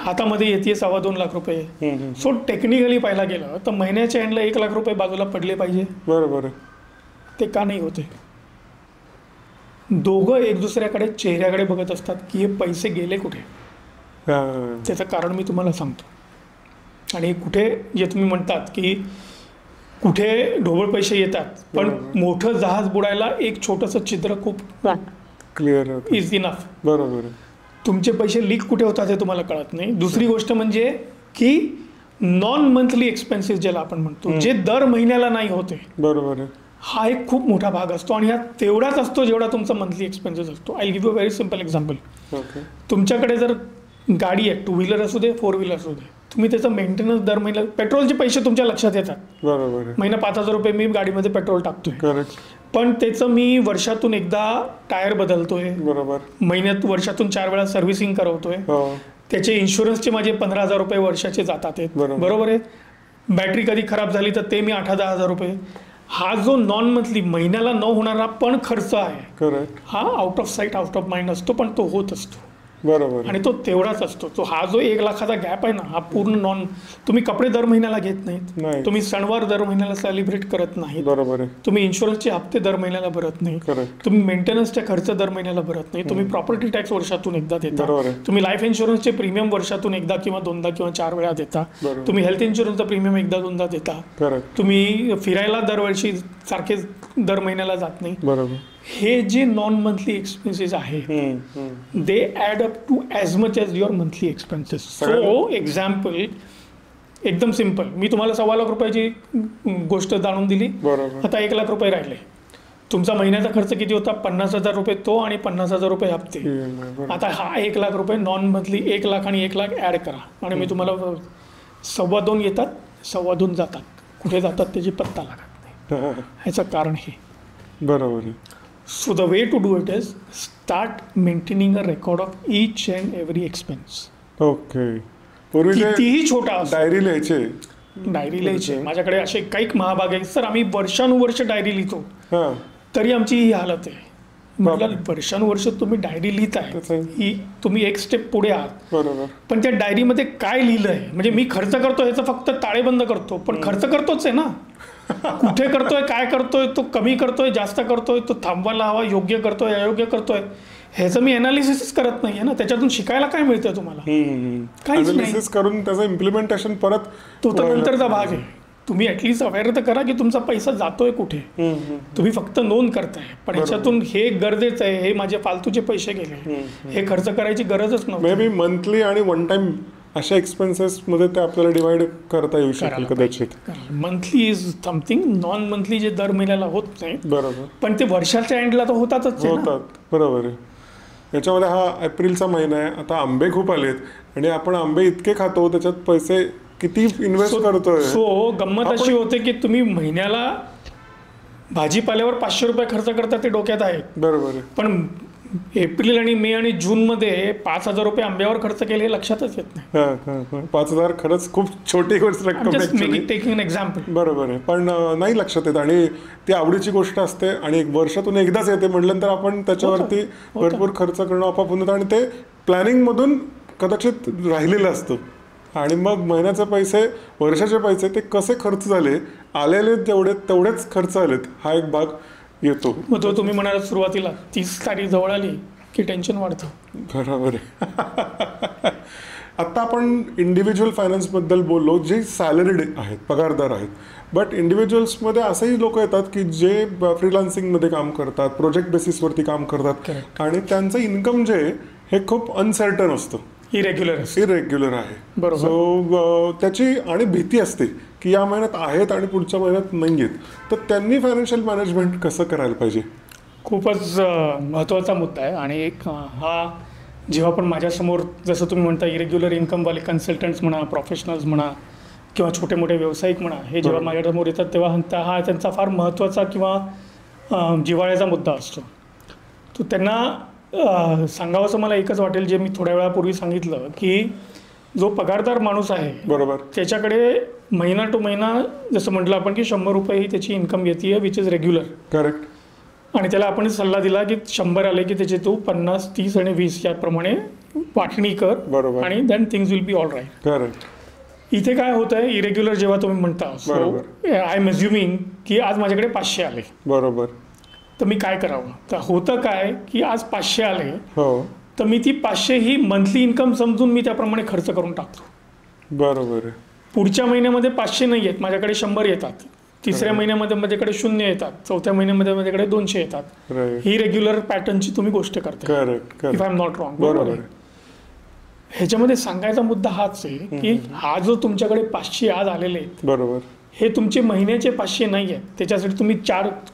हातामध्ये येते 2.25 लाख रुपये. सो टेक्निकली पाहायला गेलं तर महिन्याच्या एंडला 1,00,000 रुपये बाजूला पडले पाहिजे. बरोबर. ते का नाही होते? दोघं एक दुसऱ्याकडे चेहऱ्याकडे बघत असतात की हे पैसे गेले कुठे. त्याचं कारण मी तुम्हाला सांगतो. आणि कुठे जे तुम्ही म्हणतात की कुठे ढोबळ पैसे येतात, पण मोठं जहाज बुडायला एक छोटंसं छिद्र खूप क्लिअर इज इनफ. बरोबर. तुमचे पैसे लीक कुठे होतात हे तुम्हाला कळत नाही. दुसरी गोष्ट म्हणजे की नॉन मंथली एक्सपेन्सेस ज्याला आपण म्हणतो, जे दर महिन्याला नाही होते. बरोबर. हा एक खूप मोठा भाग असतो आणि हा तेवढाच असतो जेवढा तुमचा मंथली एक्सपेन्सेस असतो. I give a very simple example. तुमच्याकडे जर गाडी आहे, 2 व्हीलर असू दे, 4 व्हीलर असू दे, तुम्ही त्याचं मेंटेनन्स दर महिन्याला, पेट्रोलचे पैसे तुमच्या लक्षात येतात. बरोबर. महिना 5,000 रुपये मी गाडीमध्ये पेट्रोल टाकतोय. करेक्ट. पण त्याचं मी वर्षातून एकदा टायर बदलतोय. बरोबर. महिन्यात वर्षातून 4 वेळा सर्व्हिसिंग करवतोय. त्याचे इन्शुरन्सचे माझे 15,000 रुपये वर्षाचे जातात. बरोबर आहे. बॅटरी कधी खराब झाली तर ते मी 8,000-10,000 रुपये. हा जो नॉन मंथली महिन्याला न होणारा पण खर्च आहे, करेक्ट, हा out of site out of mind असतो, पण तो होत असतो. बरोबर. आणि तो तेवढाच असतो. तो हा जो 1,00,000चा गॅप आहे ना, हा पूर्ण नॉन. तुम्ही कपडे दर महिन्याला घेत नाहीत, तुम्ही सणवार दर महिन्याला सेलिब्रेट करत नाही, बरोबर आहे, तुम्ही इन्शुरन्सचे हप्ते दर महिन्याला भरत नाही, तुम्ही मेंटेनन्सचे खर्च दर महिन्याला भरत नाही, तुम्ही प्रॉपर्टी टॅक्स वर्षातून एकदा देता, तुम्ही लाईफ इन्शुरन्सचे प्रीमियम वर्षातून एकदा किंवा 2दा किंवा 4 वेळा देता, तुम्ही हेल्थ इन्शुरन्सचा प्रीमियम 1दा-2दा देता, तुम्ही फिरायला दरवर्षी सारखे दर महिन्याला जात नाही. बरोबर. हे जे नॉन मंथली एक्सपेन्सेस आहे, they add up to as much as your monthly expenses. So example एकदम सिम्पल, मी तुम्हाला 1,25,00,000 रुपयाची गोष्ट जाणून दिली. आता 1,00,000 रुपये राहिले. तुमचा महिन्याचा खर्च किती होता? 50,000 रुपये तो आणि 50,000 रुपये हप्ते. आता हा 1,00,000 रुपये नॉन मंथली, 1,00,000 आणि 1,00,000 ॲड करा आणि मी तुम्हाला 2.25 येतात, 2.25 जातात. कुठे जातात त्याची पत्ता लागत नाही. ह्याचं कारण हे. बरोबर. So the way to do it is start maintaining a record of each and every expense. Okay. पूर्वी कितीही छोटा डायरी लिहायचे. डायरी लिहायचे. माझ्याकडे असे काही महाभाग आहेत सर, आम्ही वर्षानुवर्ष डायरी लिहितो, तरी आमची ही हालत आहे. म्हटलं वर्षानुवर्ष तुम्ही डायरी लिहिताय, ही तुम्ही एक स्टेप पुढे आहात. बरोबर. पण त्या डायरीमध्ये काय लिहिलंय, म्हणजे मी खर्च करतो ह्याचं फक्त ताळेबंद करतो, पण खर्च करतोच आहे ना. कुठे करतोय, काय करतोय, तो कमी करतोय, जास्त करतोय, तो थांबवायला हवा, योग्य करतोय, अयोग्य करतोय, ह्याचं मी अनालिसिस करत नाहीये ना. त्याच्यातून शिकायला काय मिळतं तुम्हाला? काहीच नाही. करून त्याचं इम्प्लिमेंटेशन परत, तो तर नंतरचा भाग आहे. तुम्ही ऍटलीस्ट अवेअर तर करा की तुमचा पैसा जातोय कुठे. तुम्ही फक्त नोंद करताय, पण ह्याच्यातून हे गरजेचं आहे, हे माझे फालतूचे पैसे गेले, हे खर्च करायची गरजच नव्हती. मे बी मंथली आणि वन टाइम अशा एक्सपेन्सेस मध्ये ते आपल्याला डिवाइड करता येऊ शकेल कदाचित. Monthly is something, non monthly जे दर महिन्याला होत नाही. बरोबर. पण ते वर्षाच्या एंडला तर होतात. बरोबर आहे. याच्यामध्ये हा एप्रिलचा महिना आहे, आता आंबे खूप आलेत आणि आपण आंबे इतके खातो, त्याच्यात पैसे किती इन्व्हेस्ट करतोय. सो गंमत अशी होते की तुम्ही महिन्याला भाजीपाल्यावर 500 रुपये खर्च करता, ते डोक्यात आहे. बरोबर. पण एप्रिल आणि मे आणि जून मध्ये 5,000 रुपये आंब्यावर खर्च केले लक्षातच येत नाही. 5,000 खरंच खूप छोटी रक्कम आहे. Taking example. बरोबर आहे, पण नाही लक्षात येत आणि ती आवडीची गोष्ट असते आणि वर्षातून एकदाच येते म्हटल्यानंतर आपण त्याच्यावरती भरपूर खर्च करणं आपोआप होतं आणि ते प्लॅनिंग मधून कदाचित राहिलेलं असतं. आणि मग महिन्याचे पैसे, वर्षाचे पैसे ते कसे खर्च झाले, आलेले तेवढेच खर्च आलेत, हा एक भाग येतो. मग तो तुम्ही म्हणाला सुरुवातीला 30 तारीख जवळ आली की टेन्शन वाढतं. बरोबर आहे. आत्ता आपण इंडिव्हिज्युअल फायनान्सबद्दल बोललो, जे सॅलरीड आहेत, पगारदार आहेत. बट इंडिव्हिज्युअल्समध्ये असेही लोक येतात की जे फ्रीलान्सिंगमध्ये काम करतात, प्रोजेक्ट बेसिसवरती काम करतात आणि त्यांचं इन्कम जे हे खूप अनसर्टन असतं, इरेग्युलर आहे. बरोबर. सो त्याची आणि भीती असते की या महिन्यात आहेत आणि पुढच्या महिन्यात नाही आहेत, तर त्यांनी फायनान्शियल मॅनेजमेंट कसं करायला पाहिजे? खूपच महत्त्वाचा मुद्दा आहे. आणि एक हा जेव्हा पण माझ्यासमोर, जसं तुम्ही म्हणता, इरेग्युलर इन्कमवाले कन्सल्टंट्स म्हणा, प्रोफेशनल्स म्हणा किंवा छोटे मोठे व्यावसायिक म्हणा, हे जेव्हा माझ्यासमोर येतात तेव्हा हा त्यांचा फार महत्त्वाचा किंवा जिव्हाळ्याचा मुद्दा असतो. तो त्यांना सांगावंसं मला एकच वाटेल, जे मी थोड्या वेळापूर्वी सांगितलं, की जो पगारदार माणूस आहे बरोबर त्याच्याकडे महिना टू महिना जसं म्हटलं आपण की 100 रुपये ही त्याची इन्कम येते विच इज रेग्युलर. करेक्ट. आणि त्याला आपण सल्ला दिला की 100 आले की त्याचे तू 50, 30 आणि 20 याप्रमाणे वाटणी कर. बरोबर. आणि then things will be all right. Correct. इथे काय होतं आहे, इरेग्युलर जेव्हा तुम्ही म्हणता, सो आय एम अज्युमिंग की आज माझ्याकडे 500 आले. बरोबर. तर मी काय करावं? तर होतं काय की आज 500 आले, हो, तर मी ती 500 ही मंथली इन्कम समजून मी त्याप्रमाणे खर्च करून टाकतो. बरोबर. पुढच्या महिन्यामध्ये 500 नाही येत, माझ्याकडे 100 येतात. तिसऱ्या महिन्यामध्ये माझ्याकडे 0 येतात. चौथ्या महिन्यामध्ये माझ्याकडे 200 येतात. ही रेग्युलर पॅटर्नची तुम्ही गोष्ट करता. Correct. If I am not wrong. बरोबर. ह्याच्यामध्ये सांगायचा मुद्दा हाच आहे की हा जो तुमच्याकडे 500 आज आलेले आहेत, बरोबर, हे तुमचे महिन्याचे 500 नाही आहेत. त्याच्यासाठी तुम्ही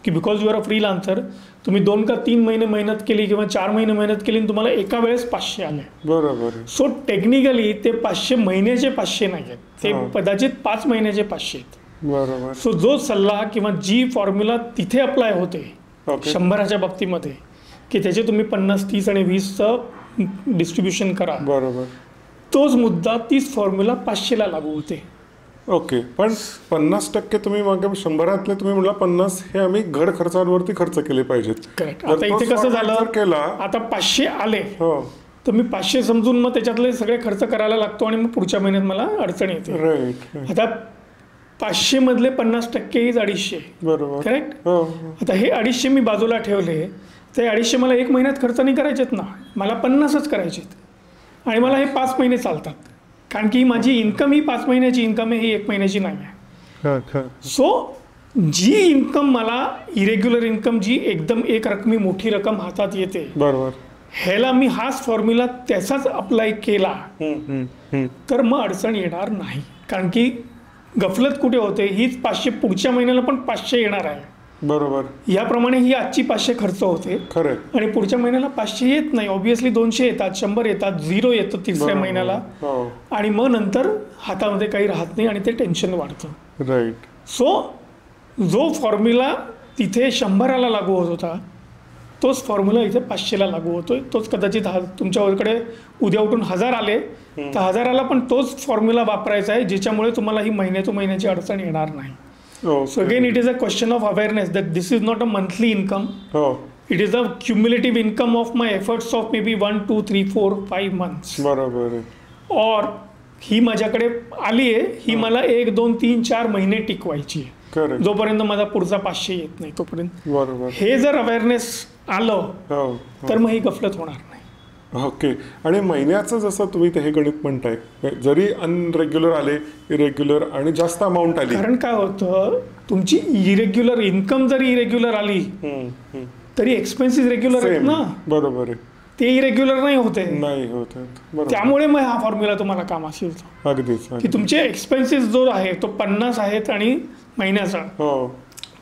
because you are a freelancer, तुम्ही 2 का 3 महिने मेहनत केली किंवा 4 महिने मेहनत केली आणि तुम्हाला एका वेळेस 500 आले. बरोबर. सो टेक्निकली ते 500 महिन्याचे 500 नाही आहेत, ते कदाचित 5 महिन्याचे 500 आहेत. बरोबर. सो जो सल्ला किंवा जी फॉर्म्युला तिथे अप्लाय होते 100च्या बाबतीमध्ये, की त्याचे तुम्ही 50, 30 आणि 20चं डिस्ट्रीब्युशन करा, बरोबर, तोच मुद्दा तीच फॉर्म्युला 500ला लागू होते. ओके. पण 50% तुम्ही मागे 100तले तुम्ही म्हटलं 50 हे आम्ही घर खर्चावरती खर्च केले पाहिजेत. करेक्ट. आता इथे कसं झालं, केला आता 500 आले हो तर मी 500 समजून मग त्याच्यातले सगळे खर्च करायला लागतो आणि मग पुढच्या महिन्यात मला अडचण येते. राईट. आता 500 मधले 50% हीच 250. बरोबर. करेक्ट. हो. आता हे 250 मी बाजूला ठेवले, ते 250 मला 1 महिन्यात खर्च नाही करायचेत ना, मला 50च करायचेत. आणि मला हे 5 महिने चालतात, कारण की माझी इन्कम ही 5 महिन्याची इन्कम आहे, ही 1 महिन्याची नाही आहे. सो जी इन्कम मला इरेग्युलर इन्कम, जी एकदम एक रकमी मोठी रक्कम हातात येते, बरोबर, ह्याला मी हाच फॉर्म्युला त्याचाच अप्लाय केला तर मग अडचण येणार नाही. कारण की गफलत कुठे होते, हीच 500 पुढच्या महिन्याला पण 500 येणार आहे. बरोबर. याप्रमाणे ही आजची 500 खर्च होते खरं. आणि पुढच्या महिन्याला 500 येत नाही. ऑब्व्हियसली 200 येतात, 100 येतात, 0 येतं तिसऱ्या महिन्याला. आणि मग नंतर हातामध्ये काही राहत नाही आणि ते टेन्शन वाढतं. राईट. सो जो फॉर्म्युला तिथे 100ला लागू होत होता, तोच फॉर्म्युला इथे 500ला लागू होतोय. तोच कदाचित तुमच्याकडे उद्या उठून 1000 आले तर 1000ला पण तोच फॉर्म्युला वापरायचा आहे, ज्याच्यामुळे तुम्हाला ही महिन्याची अडचण येणार नाही. So again, it is a question of awareness that this is not a monthly income. It is a cumulative income of my efforts of maybe 1, 2, 3, 4, 5 months. बरोबर. और ही माझ्याकडे आली आहे, ही मला 1, 2, 3, 4 महिने टिकवायची आहे, जोपर्यंत माझा पुढचा 500 येत नाही तोपर्यंत. बरोबर. हे जर अवेअरनेस आलं तर मग ही गफलत होणार नाही. ओके. आणि महिन्याचं जसं तुम्ही ते हे गणित म्हणताय, जरी अनरेग्युलर आले, इरेग्युलर आणि जास्त अमाऊंट आली, कारण काय होतं, तुमची इरेग्युलर इन्कम जरी इरेग्युलर आली तरी एक्सपेन्सेस रेग्युलर आहेत ना. बरोबर आहे. ते इरेग्युलर नाही होते. त्यामुळे मग हा फॉर्म्युला तुम्हाला कामाशी होतो. अगदीच. की तुमचे एक्सपेन्सेस जो आहे तो 50 आहेत आणि महिन्याचा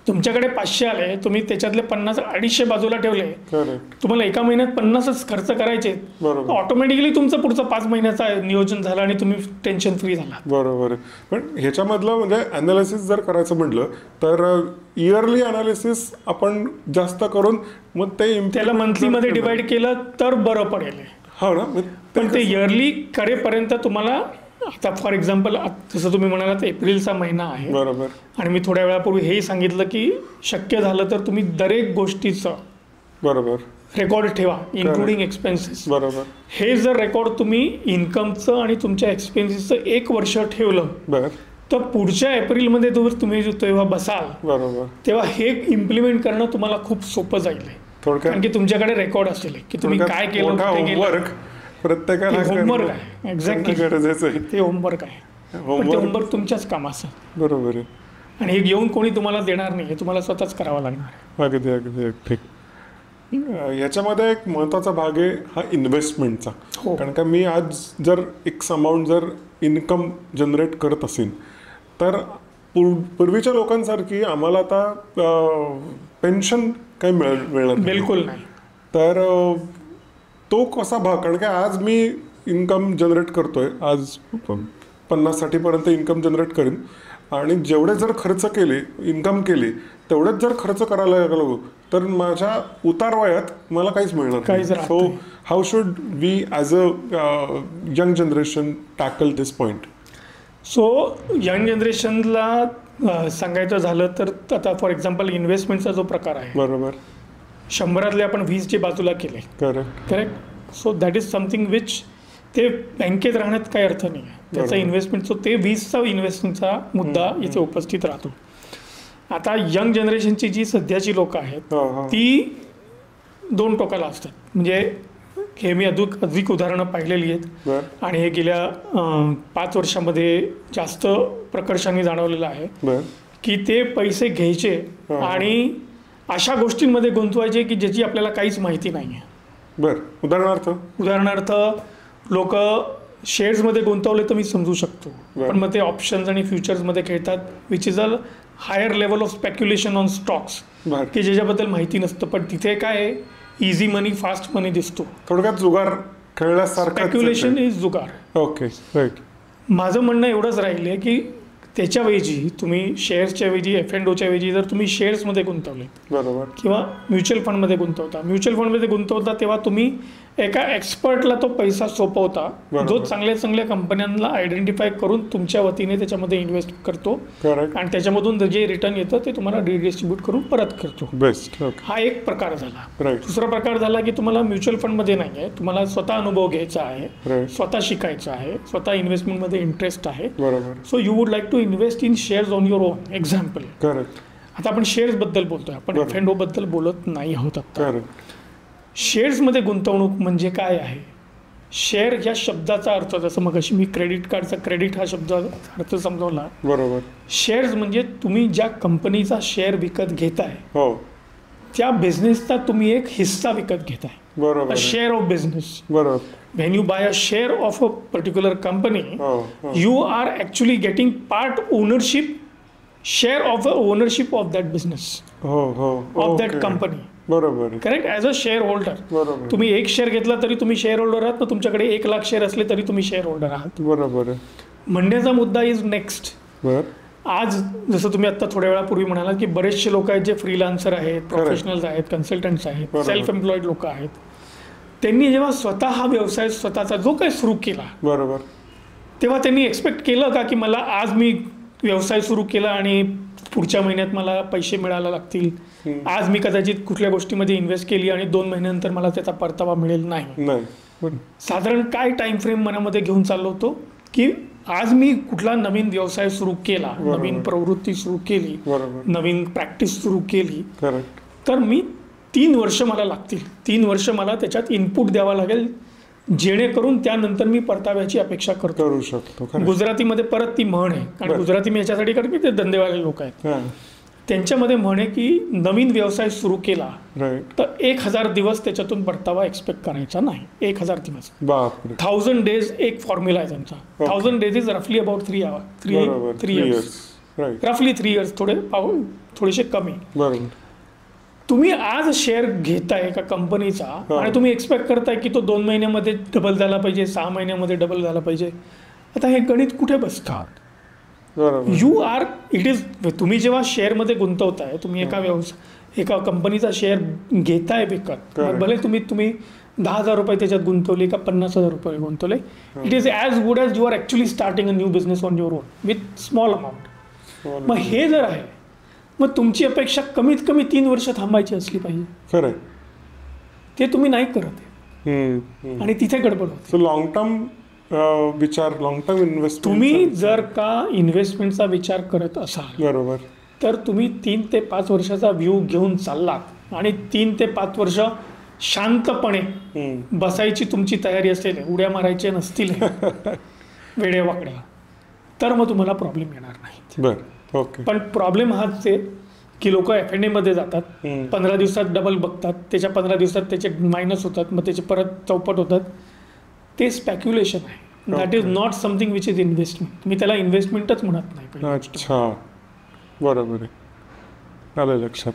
तुमच्याकडे 500 आले, तुम्ही त्याच्यातले 50, 250 बाजूला ठेवले, तुम्हाला एका महिन्यात 50च खर्च करायचे, ऑटोमॅटिकली तुमचं पुढचं 5 महिन्याचा नियोजन झालं आणि तुम्ही टेन्शन फ्री झाला. बरोबर. पण ह्याच्यामधलं म्हणजे अनालिसिस जर करायचं म्हटलं तर इयरली अनालिसिस आपण जास्त करून मग त्याला मंथलीमध्ये डिवाइड केलं तर बरं पडेल. हो ना. पण ते इयरली करेपर्यंत तुम्हाला, आता फॉर एक्झाम्पल जसं तुम्ही म्हणालात एप्रिलचा महिना आहे, बरोबर, आणि मी थोड्या वेळापूर्वी हेही सांगितलं की शक्य झालं तर तुम्ही दरेक गोष्टीचं बरोबर रेकॉर्ड ठेवा, इन्क्लुडिंग एक्सपेन्सेस. बरोबर. हे जर रेकॉर्ड तुम्ही इन्कमचं आणि तुमच्या एक्सपेन्सेसचं 1 वर्ष ठेवलं तर पुढच्या एप्रिलमध्ये तुम्ही तेव्हा बसाल, बरोबर, तेव्हा हे इम्प्लिमेंट करणं तुम्हाला खूप सोपं जाईल. कारण की तुमच्याकडे रेकॉर्ड असेल की तुम्ही काय केलं. प्रत्येकाला होमवर्क आहे. एक्झॅक्टली गरजेचं आहे. ते होमवर्क आहे. पण ते होमवर्क तुमच्याच कामाचं. बरोबर आहे. आणि हे घेऊन कोणी तुम्हाला देणार नाही, हे तुम्हाला स्वतःच करावं लागणार. अगदी अगदी ठीक. याच्यामध्ये एक महत्त्वाचा भाग आहे हा इन्व्हेस्टमेंटचा. कारण का मी आज जर एक अमाऊंट जर इन्कम जनरेट करत असेल तर पूर्वीच्या लोकांसारखी आम्हाला आता पेन्शन काही मिळणार बिलकुल नाही. तर तो कसा भाग, कारण का आज मी इन्कम जनरेट करतोय, आज 50-60 पर्यंत इन्कम जनरेट करेन, आणि जेवढे जर खर्च केले, इन्कम केली, तेवढेच जर खर्च करायला लागलो तर माझ्या उतार वयात मला काहीच मिळणार काहीच नाही. So how should we as a young generation tackle this point? So young जनरेशनला सांगायचं झालं तर आता फॉर एक्झाम्पल इन्व्हेस्टमेंटचा जो प्रकार आहे, बरोबर, 100 आपण 20 जे बाजूला केले, correct. So that is something which ते बँकेत राहण्यात काही अर्थ नाही आहे. त्याचा इन्व्हेस्टमेंटचा ते 20चा इन्व्हेस्टमेंटचा मुद्दा इथे उपस्थित राहतो. आता यंग जनरेशनची जी सध्याची लोक आहेत ती 2 टोकाला असतात. म्हणजे हे मी अधिक उदाहरणं पाहिलेली आहेत आणि हे गेल्या 5 वर्षामध्ये जास्त प्रकर्षाने जाणवलेलं आहे की ते पैसे घ्यायचे आणि अशा गोष्टींमध्ये गुंतवायचे की ज्याची आपल्याला काहीच माहिती नाही आहे. उदाहरणार्थ लोक शेअर्समध्ये गुंतवले तर मी समजू शकतो, पण मग ते ऑप्शन्स आणि फ्युचर्समध्ये खेळतात, which is a higher level of speculation on stocks, की ज्याच्याबद्दल माहिती नसतं. पण तिथे काय इझी मनी, फास्ट मनी दिसतो. थोडक्यात जुगार खेळल्यासारखं. स्पेक्युलेशन इज जुगार. Okay, right. माझं म्हणणं एवढंच राहिलं की त्याच्याऐवजी तुम्ही शेअर्सच्या ऐवजी F&Oच्या ऐवजी जर तुम्ही शेअर्समध्ये गुंतवले, बरोबर, किंवा म्युच्युअल फंडमध्ये गुंतवता तेव्हा तुम्ही एका एक्सपर्टला तो पैसा सोपवता, जो चांगल्या कंपन्यांना आयडेंटिफाय करून तुमच्या वतीने त्याच्यामध्ये इन्व्हेस्ट करतो आणि त्याच्यामधून जे रिटर्न येतं ते तुम्हाला डिस्ट्रीब्यूट करून परत करतो. बेस्ट. हा एक प्रकार झाला. दुसरा प्रकार झाला की तुम्हाला म्युच्युअल फंडमध्ये नाही आहे, तुम्हाला स्वतः अनुभव घ्यायचा आहे, स्वतः शिकायचं आहे, स्वतः इन्व्हेस्टमेंटमध्ये इंटरेस्ट आहे. So you would like to invest in shares on your own. Example, आता आपण शेअर्स बद्दल बोलतोय, आपण F&O बद्दल बोलत नाही आहोत आता. शेअर्समध्ये गुंतवणूक म्हणजे काय आहे? शेअर या शब्दाचा अर्थ, जसं मग अशी मी क्रेडिट कार्डचा क्रेडिट हा शब्द अर्थ समजवला, बरोबर. शेअर्स म्हणजे तुम्ही ज्या कंपनीचा शेअर विकत घेताय, त्या बिझनेसचा तुम्ही एक हिस्सा विकत घेताय. बरोबर. Share of business. बरोबर. When you buy a share of a particular company, you are actually getting part ownership, share of a ownership of that business, of that company. बरोबर. Correct. As a share holder तुम्ही 1 share घेतला तरी तुम्ही share holder आहात, मग तुमच्याकडे 1 lakh share असले तरी तुम्ही शेअर होल्डर आहात. बरोबर. म्हणण्याचा मुद्दा इज नेक्स्ट. आज जसं तुम्ही आता थोड्या वेळापूर्वी म्हणालात की बरेचसे लोक आहेत जे फ्रीलान्सर आहेत, प्रोफेशनल्स आहेत, कन्सल्टंट्स आहेत, सेल्फ एम्प्लॉईड लोक आहेत. त्यांनी जेव्हा स्वतः हा व्यवसाय स्वतःचा जो काही सुरू केला, बरोबर, तेव्हा त्यांनी एक्सपेक्ट केलं का की मला आज मी व्यवसाय सुरू केला आणि पुढच्या महिन्यात मला पैसे मिळायला लागतील, आज मी कदाचित कुठल्या गोष्टीमध्ये इन्व्हेस्ट केली आणि 2 महिन्यानंतर मला त्याचा परतावा मिळेल? नाही. साधारण काय टाइम फ्रेम मनामध्ये घेऊन चाललो होतो की आज मी कुठला नवीन व्यवसाय सुरू केला, नवीन प्रवृत्ती सुरू केली, नवीन प्रॅक्टिस सुरू केली, तर मी 3 वर्ष मला लागतील, 3 वर्ष मला त्याच्यात इनपुट द्यावा लागेल, जेणेकरून त्यानंतर मी परताव्याची अपेक्षा करू शकतो. गुजरातीमध्ये परत ती म्हण आहे, कारण गुजराती मी याच्यासाठी करतो की ते धंदेवाले लोक आहेत, त्यांच्यामध्ये म्हण आहे की नवीन व्यवसाय सुरू केला तर 1000 दिवस त्याच्यातून परतावा एक्सपेक्ट करायचा नाही. 1000 दिवस, 1000 डेज एक फॉर्म्युला आहे त्यांचा. 1000 डेज इज रफली अबाउट 3 इयर्स, रफली 3 इयर्स, थोडेसे कमी. तुम्ही आज शेअर घेताय एका कंपनीचा आणि तुम्ही एक्सपेक्ट करताय की तो 2 महिन्यामध्ये डबल झाला पाहिजे, 6 महिन्यामध्ये डबल झाला पाहिजे. आता हे गणित कुठे बसतात? यू आर इट इज, तुम्ही जेव्हा शेअरमध्ये गुंतवताय, तुम्ही एका कंपनीचा शेअर घेताय विकत, भले तुम्ही 10,000 रुपये त्याच्यात गुंतवले का 50,000 रुपये गुंतवले, it is as good as you are actually starting a new business on your own with small amount. मग हे जर आहे, मग तुमची अपेक्षा कमीत कमी 3 वर्ष थांबायची असली पाहिजे. खरं, ते तुम्ही नाही करत आणि तिथे गडबड होते. सो लॉंग टर्म विचार, लॉंग टर्म इन्व्हेस्टमेंट, तुम्ही जर का इन्व्हेस्टमेंटचा विचार करत असाल, बरोबर, तर तुम्ही 3 ते 5 वर्षाचा व्ह्यू घेऊन चाललात आणि 3 ते 5 वर्ष शांतपणे बसायची तुमची तयारी असेल, उड्या मारायच्या नसतील वेड्या वाकड्या, तर मग तुम्हाला प्रॉब्लेम येणार नाही. ओके. पण प्रॉब्लेम हाच आहे की लोक F&A मध्ये जातात, 15 दिवसात डबल बघतात, त्याच्या 15 दिवसात त्याचे मायनस होतात, मग त्याचे परत चौपट होतात. ते स्पेक्युलेशन आहे. That is not something which is investment. मी त्याला इन्व्हेस्टमेंटच म्हणत नाही. अच्छा, बरोबर आहे, आलं लक्षात.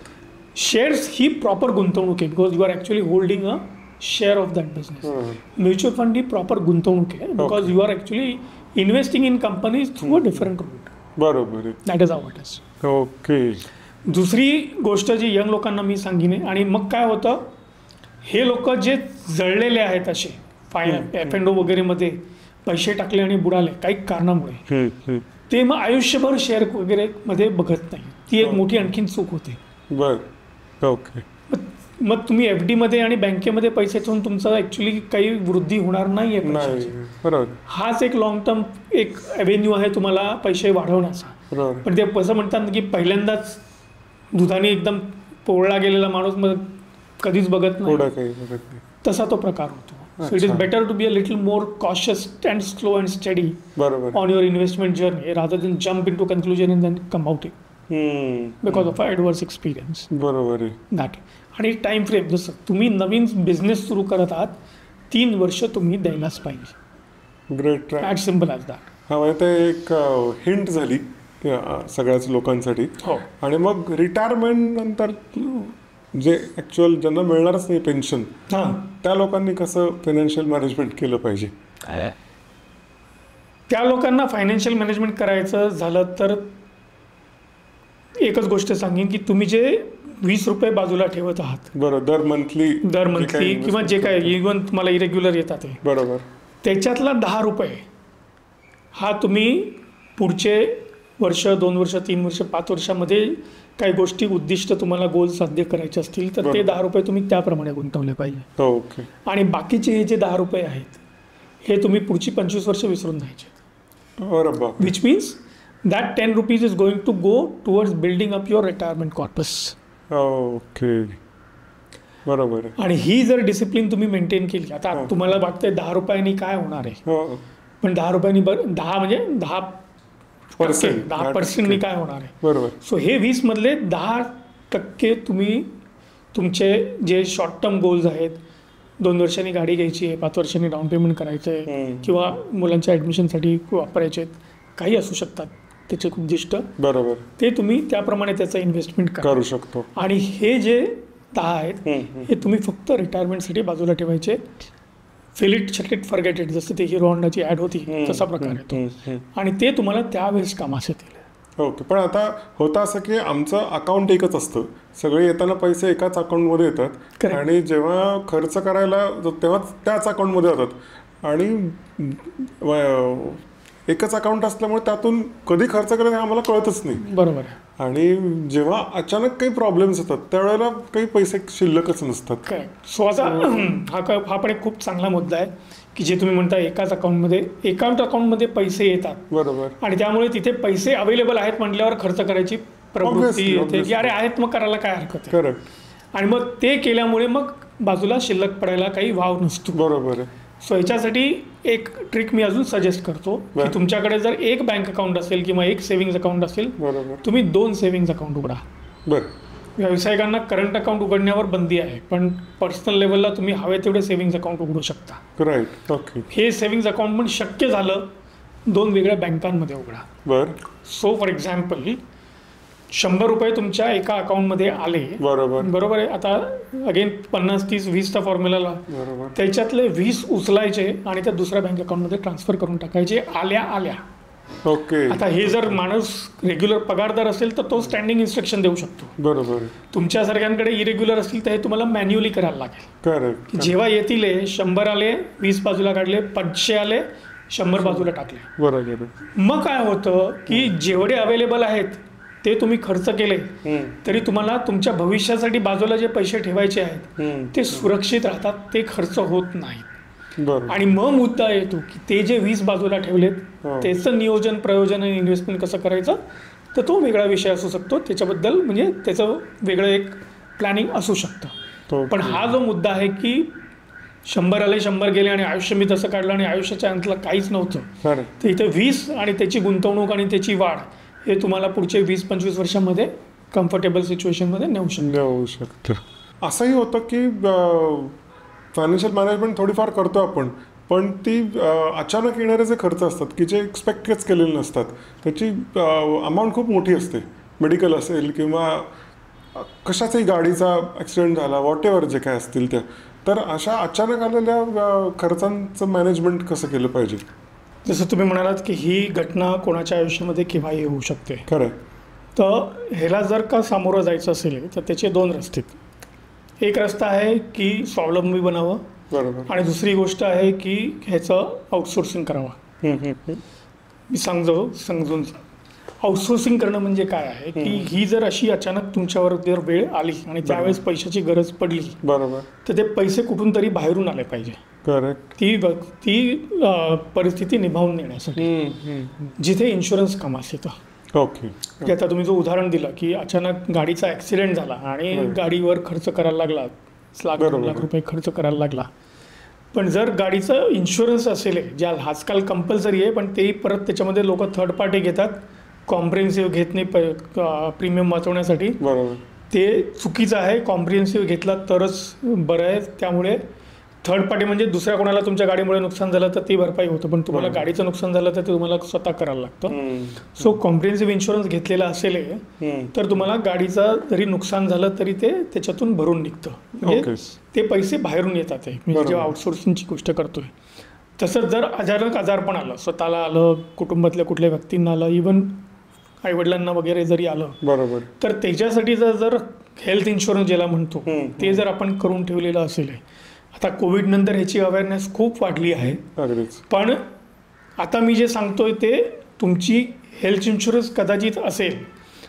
शेअर्स ही प्रॉपर गुंतवणूक आहे, because you are actually holding a share of that business. Mutual fund ही प्रॉपर गुंतवणूक आहे, because you are actually investing in companies through a different route. बरोबर. That is how it is. Okay. दुसरी गोष्ट जी young लोकांना मी सांगीन, आणि मग काय होतं, हे लोक जे जळलेले आहेत असे F&O वगैरेमध्ये पैसे टाकले आणि बुडाले काही कारणामुळे, ते मग आयुष्यभर शेअर वगैरे मध्ये बघत नाही. ती एक मोठी आणखीन चूक होते. बर. ओके. मग तुम्ही FD मध्ये आणि बँकेमध्ये पैसे ठेवून तुमचं ऍक्च्युली काही वृद्धी होणार नाहीये. बरोबर. हाच एक लॉंग टर्म एक अव्हेन्यू आहे तुम्हाला पैसे वाढवण्याचा. पण ते असं म्हणतात की पहिल्यांदाच दुधाने एकदम पोळला गेलेला माणूस मग कधीच बघत नाही, तसा तो प्रकार होतो. So it is better to be a little more cautious and slow and study on your investment journey rather than jump in to conclusion and then come out because of adverse experience. बरोबर. That. आणि time frame, जसं तुम्ही नवीन business सुरू करत आहात 3 वर्ष तुम्ही द्यायलाच पाहिजे. Great. At simple as that. हा, म्हणजे ते एक हिंट झाली सगळ्याच लोकांसाठी. हो. आणि मग रिटायरमेंट नंतर जे ॲक्च्युअल ज्यांना मिळणारच नाही पेन्शन, त्या लोकांनी कसं फायनान्शियल मॅनेजमेंट केलं पाहिजे? त्या लोकांना फायनान्शियल मॅनेजमेंट करायचं झालं तर एकच गोष्ट सांगेन की तुम्ही जे 20 रुपये बाजूला ठेवत आहात, बरोबर, दर मंथली किंवा जे काय इव्हन तुम्हाला इरेग्युलर येतात, बरोबर, त्याच्यातला 10 रुपये हा तुम्ही पुढचे वर्ष, 2 वर्ष, 3 वर्ष, 5 वर्षामध्ये काही गोष्टी, उद्दिष्ट तुम्हाला गोल साध्य करायचे असतील तर ते 10 रुपये तुम्ही त्याप्रमाणे गुंतवले पाहिजे. ओके. आणि बाकीचे हे जे 10 रुपये आहेत हे तुम्ही पुढची 25 वर्ष विसरून न्यायचे. Which means that 10 rupees is going to go towards building up your retirement corpus. Okay, बरोबर. आणि ही जर डिसिप्लिन तुम्ही मेंटेन केली, आता तुम्हाला वाटतंय 10 रुपयांनी काय होणार आहे, पण 10 रुपयांनी 10 म्हणजे 10% काय होणार आहे, बरोबर. सो हे 20 मधले 10% तुम्ही तुमचे जे शॉर्ट टर्म गोल्स आहेत, 2 वर्षांनी गाडी घ्यायची आहे, 5 वर्षांनी डाऊन पेमेंट करायचं आहे, किंवा मुलांच्या ॲडमिशनसाठी वापरायचे आहेत, काही असू शकतात त्याचे उद्दिष्ट, बरोबर, ते तुम्ही त्याप्रमाणे त्याचं इन्व्हेस्टमेंट करू शकतो. आणि हे जे 10 आहेत हे तुम्ही फक्त रिटायरमेंटसाठी बाजूला ठेवायचे. Fill it, shut it, forget it, जसं ते हिरो होंडाची ॲड होती तसा प्रकार येतो, आणि ते तुम्हाला त्यावेळेस कामास येतील. ओके. पण आता होतं असं की आमचं अकाउंट एकच असतं, सगळे येताना पैसे एकाच अकाउंटमध्ये येतात, आणि जेव्हा खर्च करायला तेव्हा त्याच अकाउंटमध्ये जातात, आणि एकच अकाउंट असल्यामुळे त्यातून कधी खर्च करायचं हे आम्हाला कळतच नाही. बरोबर आहे. आणि जेव्हा अचानक काही प्रॉब्लेम्स येतात त्यावेळेला काही पैसे शिल्लकच नसतात. काय सो आता हा पण एक खूप चांगला मुद्दा आहे की जे तुम्ही म्हणता एकाच अकाउंटमध्ये पैसे येतात, बरोबर, आणि त्यामुळे तिथे पैसे अवेलेबल आहेत म्हटल्यावर खर्च करायची प्रवृत्ती येते की अरे आहेत मग करायला काय हरकत आहे. करेक्ट. आणि मग ते केल्यामुळे मग बाजूला शिल्लक पडायला काही वाव नसतो. बरोबर आहे. सो ह्याच्यासाठी एक ट्रिक मी अजून सजेस्ट करतो की तुमच्याकडे जर एक बँक अकाउंट असेल किंवा एक सेव्हिंग्ज अकाउंट असेल, तुम्ही 2 सेव्हिंग्ज अकाउंट उघडा. बरं. व्यावसायिकांना करंट अकाउंट उघडण्यावर बंदी आहे, पण पर्सनल लेवलला तुम्ही हवे तेवढे सेव्हिंग्ज अकाउंट उघडू शकता. राईट. ओके. हे सेव्हिंग्ज अकाउंट पण शक्य झालं 2 वेगळ्या बँकांमध्ये उघडा. बरं. सो फॉर एक्झाम्पल 100 रुपये तुमच्या एका अकाउंटमध्ये आले, बरोबर आहे. आता अगेन 50-30-20चा फॉर्म्युला, त्याच्यातले 20 उचलायचे आणि त्या दुसऱ्या बँक अकाउंटमध्ये ट्रान्सफर करून टाकायचे आल्या. ओके. आता हे जर माणूस रेग्युलर पगारदार असेल तर तो स्टँडिंग इन्स्ट्रक्शन देऊ शकतो. बरोबर. तुमच्या सारख्यांकडे इरेग्युलर असतील तर हे तुम्हाला मॅन्युअली करायला लागेल. करेक्ट. जेव्हा येतील 100 आले, 20 बाजूला काढले, 500 आले, 100 बाजूला टाकले. बरोबर. मग काय होतं की जेवढे अवेलेबल आहेत ते तुम्ही खर्च केले तरी तुम्हाला तुमच्या भविष्यासाठी बाजूला जे पैसे ठेवायचे आहेत ते सुरक्षित राहतात, ते खर्च होत नाहीत. आणि मग मुद्दा येतो की ते जे 20 बाजूला ठेवलेत त्याचं नियोजन, प्रयोजन आणि इन्व्हेस्टमेंट कसं करायचं, तर तो वेगळा विषय असू शकतो. त्याच्याबद्दल म्हणजे त्याचं वेगळं एक प्लॅनिंग असू शकतं. पण हा जो मुद्दा आहे की 100 आले, 100 गेले आणि आयुष्य मी तसं काढलं आणि आयुष्याच्या अंतला काहीच नव्हतं, तर इथे 20 आणि त्याची गुंतवणूक आणि त्याची वाढ हे तुम्हाला पुढचे 20-25 वर्षांमध्ये कम्फर्टेबल सिच्युएशनमध्ये नेऊ शकतं. असंही होतं की फायनान्शियल मॅनेजमेंट थोडीफार करतो आपण, पण ती अचानक येणारे जे खर्च असतात की जे एक्सपेक्टच केलेले नसतात, त्याची अमाऊंट खूप मोठी असते. मेडिकल असेल किंवा कशाचाही गाडीचा ॲक्सिडेंट झाला, वॉट एव्हर जे काय असतील त्या, तर अशा अचानक आलेल्या खर्चांचं मॅनेजमेंट कसं केलं पाहिजे? जसं तुम्ही म्हणालात की ही घटना कोणाच्या आयुष्यामध्ये केव्हाही येऊ शकते. खरं. तर ह्याला जर का सामोरं जायचं असेल तर त्याचे 2 रस्ते आहेत. एक रस्ता आहे की स्वावलंबी बनावं, बरोबर. आणि दुसरी गोष्ट आहे की ह्याचं आउटसोर्सिंग करावं. मी समजून आउटसोर्सिंग करणं म्हणजे काय आहे की ही जर अशी अचानक तुमच्यावर जर वेळ आली आणि त्यावेळेस पैशाची गरज पडली, बरोबर, तर ते पैसे कुठून तरी बाहेरून आले पाहिजे. करेक्ट. ती परिस्थिती निभावून नेण्यासाठी जिथे इन्शुरन्स कामास येतं. ओके. आता तुम्ही जो उदाहरण दिलं की अचानक गाडीचा ॲक्सिडेंट झाला आणि गाडीवर खर्च करायला लागला, लाख रुपये खर्च करायला लागला. पण जर गाडीचं इन्शुरन्स असेल, ज्या आजकाल कंपल्सरी आहे, पण तेही परत त्याच्यामध्ये लोक थर्ड पार्टी घेतात, कॉम्प्रिहेन्सिव्ह घेत नाही प्रीमियम वाचवण्यासाठी. बरोबर. ते चुकीचं आहे. कॉम्प्रिहेन्सिव्ह घेतला तरच बरं आहे. त्यामुळे थर्ड पार्टी म्हणजे दुसऱ्या कोणाला तुमच्या गाडीमुळे नुकसान झालं तर ती भरपाई होतं, पण तुम्हाला गाडीचं नुकसान झालं तर ते तुम्हाला स्वतः करायला लागतं. सो कॉम्प्रिहेन्सिव्ह इन्शुरन्स घेतलेला असेल तर तुम्हाला गाडीचं जरी नुकसान झालं तरी ते त्याच्यातून भरून निघतं. म्हणजे ते पैसे बाहेरून येतात. मी जेव्हा आउटसोर्सिंगची गोष्ट करतोय तसंच जर अचानक आजारपण आलं, स्वतःला आलं, कुटुंबातल्या कुठल्या व्यक्तींना आलं, इव्हन आईवडिलांना वगैरे जरी आलं, बरोबर, तर त्याच्यासाठी जर हेल्थ इन्शुरन्स ज्याला म्हणतो ते जर आपण करून ठेवलेलं असेल. आता कोविड नंतर ह्याची अवेअरनेस खूप वाढली आहे. पण आता मी जे सांगतोय ते तुमची हेल्थ इन्शुरन्स कदाचित असेल,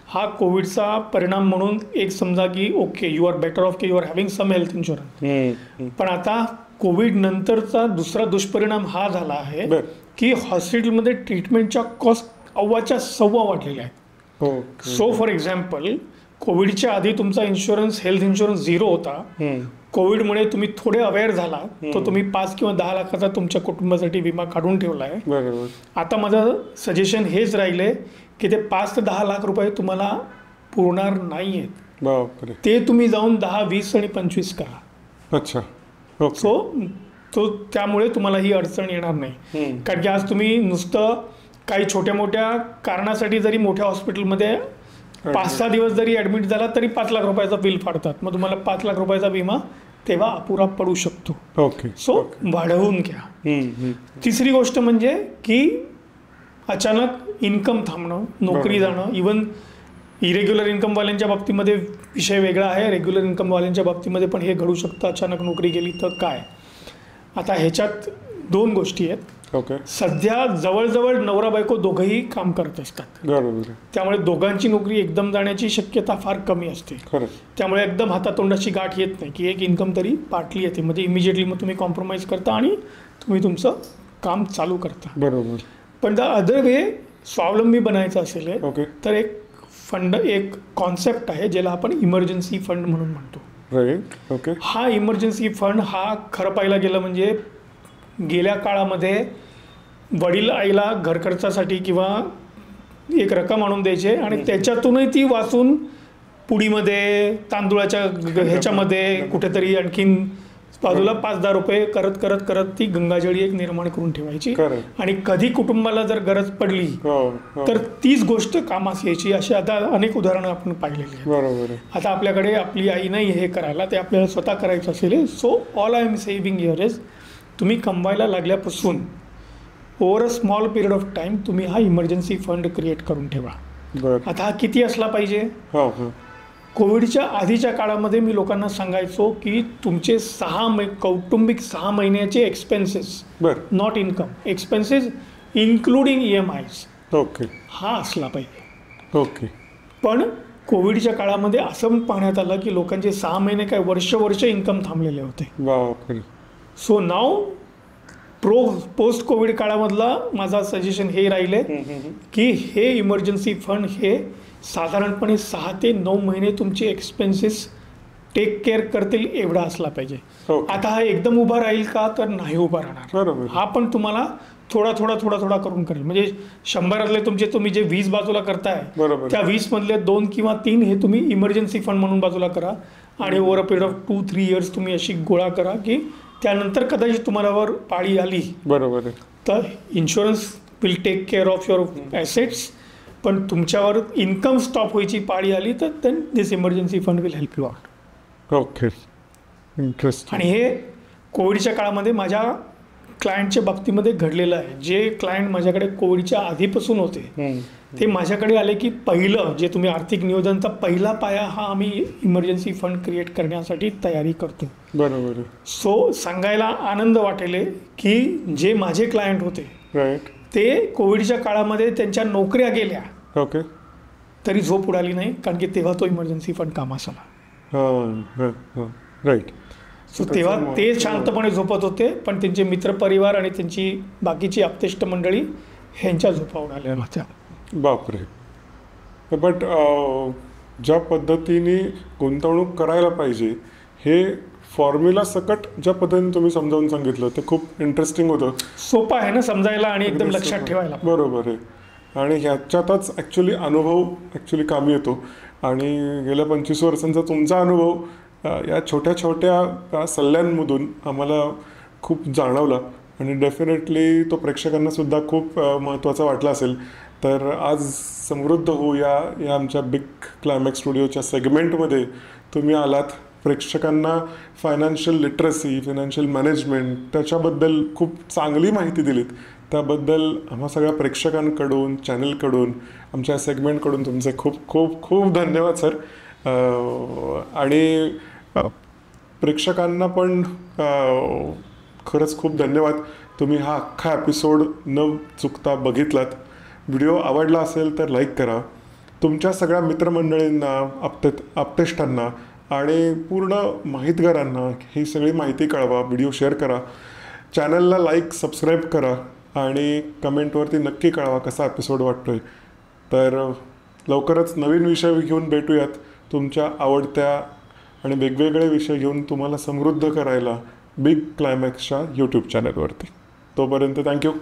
हा कोविडचा परिणाम म्हणून एक समजा की okay you are better off की you are having some health insurance. पण आता कोविड नंतरचा दुसरा दुष्परिणाम हा झाला आहे की हॉस्पिटलमध्ये ट्रीटमेंटच्या कॉस्ट 6.25 वाढलेल्या आहेत. सो फॉर एक्झाम्पल, कोविडच्या आधी तुमचा इन्शुरन्स हेल्थ इन्शुरन्स 0 होता. कोविडमुळे तुम्ही थोडे अवेअर झाला तर तुम्ही 5 किंवा 10 लाखाचा तुमच्या कुटुंबासाठी विमा काढून ठेवला आहे. आता माझं सजेशन हेच राहिले की ते 5 ते 10 लाख रुपये तुम्हाला पुरणार नाही आहेत, ते तुम्ही जाऊन 10, 20 आणि 25 करा. अच्छा. सो त्यामुळे तुम्हाला ही अडचण येणार नाही. कारण की आज तुम्ही नुसतं काही छोट्या मोठ्या कारणासाठी जरी मोठ्या हॉस्पिटलमध्ये 5-6 दिवस जरी ॲडमिट झाला तरी 5 लाख रुपयाचा बिल फाडतात. मग तुम्हाला 5 लाख रुपयाचा विमा तेव्हा अपुरा पडू शकतो. ओके. सो वाढवून घ्या. तिसरी गोष्ट म्हणजे की अचानक इन्कम थांबणं, नोकरी जाणं. इवन इरेग्युलर इन्कमवाल्यांच्या बाबतीमध्ये विषय वेगळा आहे, रेग्युलर इन्कमवाल्यांच्या बाबतीमध्ये पण हे घडू शकतं. अचानक नोकरी गेली तर काय. आता ह्याच्यात 2 गोष्टी आहेत. ओके. सध्या जवळजवळ नवरा बायको दोघंही काम करत असतात, त्यामुळे दोघांची नोकरी एकदम जाण्याची शक्यता फार कमी असते. त्यामुळे एकदम हातातोंडाची गाठ येत नाही की एक इन्कम तरी पार्टली येते. म्हणजे इमिजिएटली मग तुम्ही कॉम्प्रोमाइज करता आणि तुम्ही तुमचं काम चालू करता. बरोबर. पण द अदर वे स्वावलंबी बनायचं असेल तर एक कॉन्सेप्ट आहे ज्याला आपण इमर्जन्सी फंड म्हणून म्हणतो. हा इमर्जन्सी फंड हा खरं पाहायला गेलं म्हणजे गेल्या काळामध्ये वडील आईला घर खर्चासाठी किंवा एक रक्कम आणून द्यायचे आणि त्याच्यातूनही ती वाचून पुडीमध्ये, तांदूळाच्या ह्याच्यामध्ये कुठेतरी आणखीन बाजूला 5-10 रुपये करत करत करत ती गंगाजळी एक निर्माण करून ठेवायची. आणि कधी कुटुंबाला जर गरज पडली तर तीच गोष्ट कामास यायची. अशी आता अनेक उदाहरणं आपण पाहिलेली आहेत. आता आपल्याकडे आपली आई नाही हे करायला, ते आपल्याला स्वतः करायचं असेल. So all I am saving here is, तुम्ही कमवायला लागल्यापासून over a small period of time तुम्ही हा इमर्जन्सी फंड क्रिएट करून ठेवा. आता हा किती असला पाहिजे. कोविडच्या आधीच्या काळामध्ये मी लोकांना सांगायचो की तुमचे कौटुंबिक 6 महिन्याचे expenses, not income, expenses including EMIs, हा असला पाहिजे. ओके. पण कोविडच्या काळामध्ये असं पाहण्यात आलं की लोकांचे 6 महिने काय वर्ष इन्कम थांबलेले होते. सो नाव पोस्ट कोविड काळामधला माझा सजेशन हे राहिले की हे इमर्जन्सी फंड हे साधारणपणे 6 ते 9 महिने तुमचे एक्सपेन्सेस टेक केअर करतील एवढा असला पाहिजे. आता हा एकदम उभा राहील का तर नाही उभा राहणार. हा पण तुम्हाला थोडा करून करेल. म्हणजे 100 तुम्ही जे 20 बाजूला करताय त्या 20 मधले 2 किंवा 3 हे तुम्ही इमर्जन्सी फंड म्हणून बाजूला करा आणि over a period of 2-3 years तुम्ही अशी गोळा करा की त्यानंतर कदाचित तुम्हाला वर पाळी आली तर insurance will take care of your assets. पण तुमच्यावर इन्कम स्टॉप व्हायची पाळी आली तर then this emergency fund will help you out. Okay. Interesting. आणि हे कोविडच्या काळामध्ये माझ्या क्लायंटच्या बाबतीमध्ये घडलेलं आहे. जे क्लायंट माझ्याकडे कोविडच्या आधीपासून होते ते माझ्याकडे आले की पहिलं जे तुम्ही आर्थिक नियोजनचा पहिला पाया हा आम्ही इमर्जन्सी फंड क्रिएट करण्यासाठी तयारी करतो. बरोबर. सो सांगायला आनंद वाटेल की जे माझे क्लायंट होते राईट, ते कोविडच्या काळामध्ये त्यांच्या नोकऱ्या गेल्या ओके, तरी झोप उडाली नाही, कारण की तेव्हा तो इमर्जन्सी फंड कामास आला. राईट. सो तेव्हा ते शांतपणे झोपत होते, पण त्यांचे मित्रपरिवार आणि त्यांची बाकीची आप्तेष्ट मंडळी ह्यांच्या झोपा उडाल्या होत्या. बापरे. बट ज्या पद्धतीने गुंतवणूक करायला पाहिजे हे फॉर्म्युला सकट ज्या पद्धतीने तुम्ही समजावून सांगितलं ते खूप इंटरेस्टिंग होतं. सोपं आहे ना समजायला आणि एकदम लक्षात ठेवायला. बरोबर आहे. आणि ह्याच्यातच ॲक्च्युली अनुभव ॲक्च्युली कामी येतो. आणि गेल्या 25 वर्षांचा तुमचा अनुभव या छोट्या छोट्या सल्ल्यांमधून आम्हाला खूप जाणवला आणि डेफिनेटली तो प्रेक्षकांनासुद्धा खूप महत्त्वाचा वाटला असेल. तर आज समृद्ध हो या आमच्या बिग क्लायमॅक्स स्टुडिओच्या सेगमेंटमध्ये तुम्ही आलात. प्रेक्षकांना फायनान्शियल लिटरसी, फायनान्शियल मॅनेजमेंट त्याच्याबद्दल खूप चांगली माहिती दिलीत. त्याबद्दल आम्हा सगळ्या प्रेक्षकांकडून, चॅनलकडून, आमच्या सेगमेंटकडून तुमचे खूप खूप खूप धन्यवाद सर. आणि प्रेक्षकांना पण खरंच खूप धन्यवाद. तुम्ही हा अख्खा एपिसोड न चुकता बघितलात. व्हिडिओ आवडला असेल तर लाईक करा. तुमच्या सगळ्या मित्रमंडळींना, आप्तेष्टांना आणि पूर्ण माहितगारांना ही सगळी माहिती कळवा. व्हिडिओ शेअर करा. चॅनलला लाईक, सबस्क्राईब करा आणि कमेंटवरती नक्की कळवा कसा एपिसोड वाटतोय. तर लवकरच नवीन विषय घेऊन भेटूयात. तुमच्या आवडत्या आणि वेगवेगळे विषय घेऊन तुम्हाला समृद्ध करायला बिग क्लायमॅक्सच्या यूट्यूब चॅनलवरती. तोपर्यंत थँक्यू.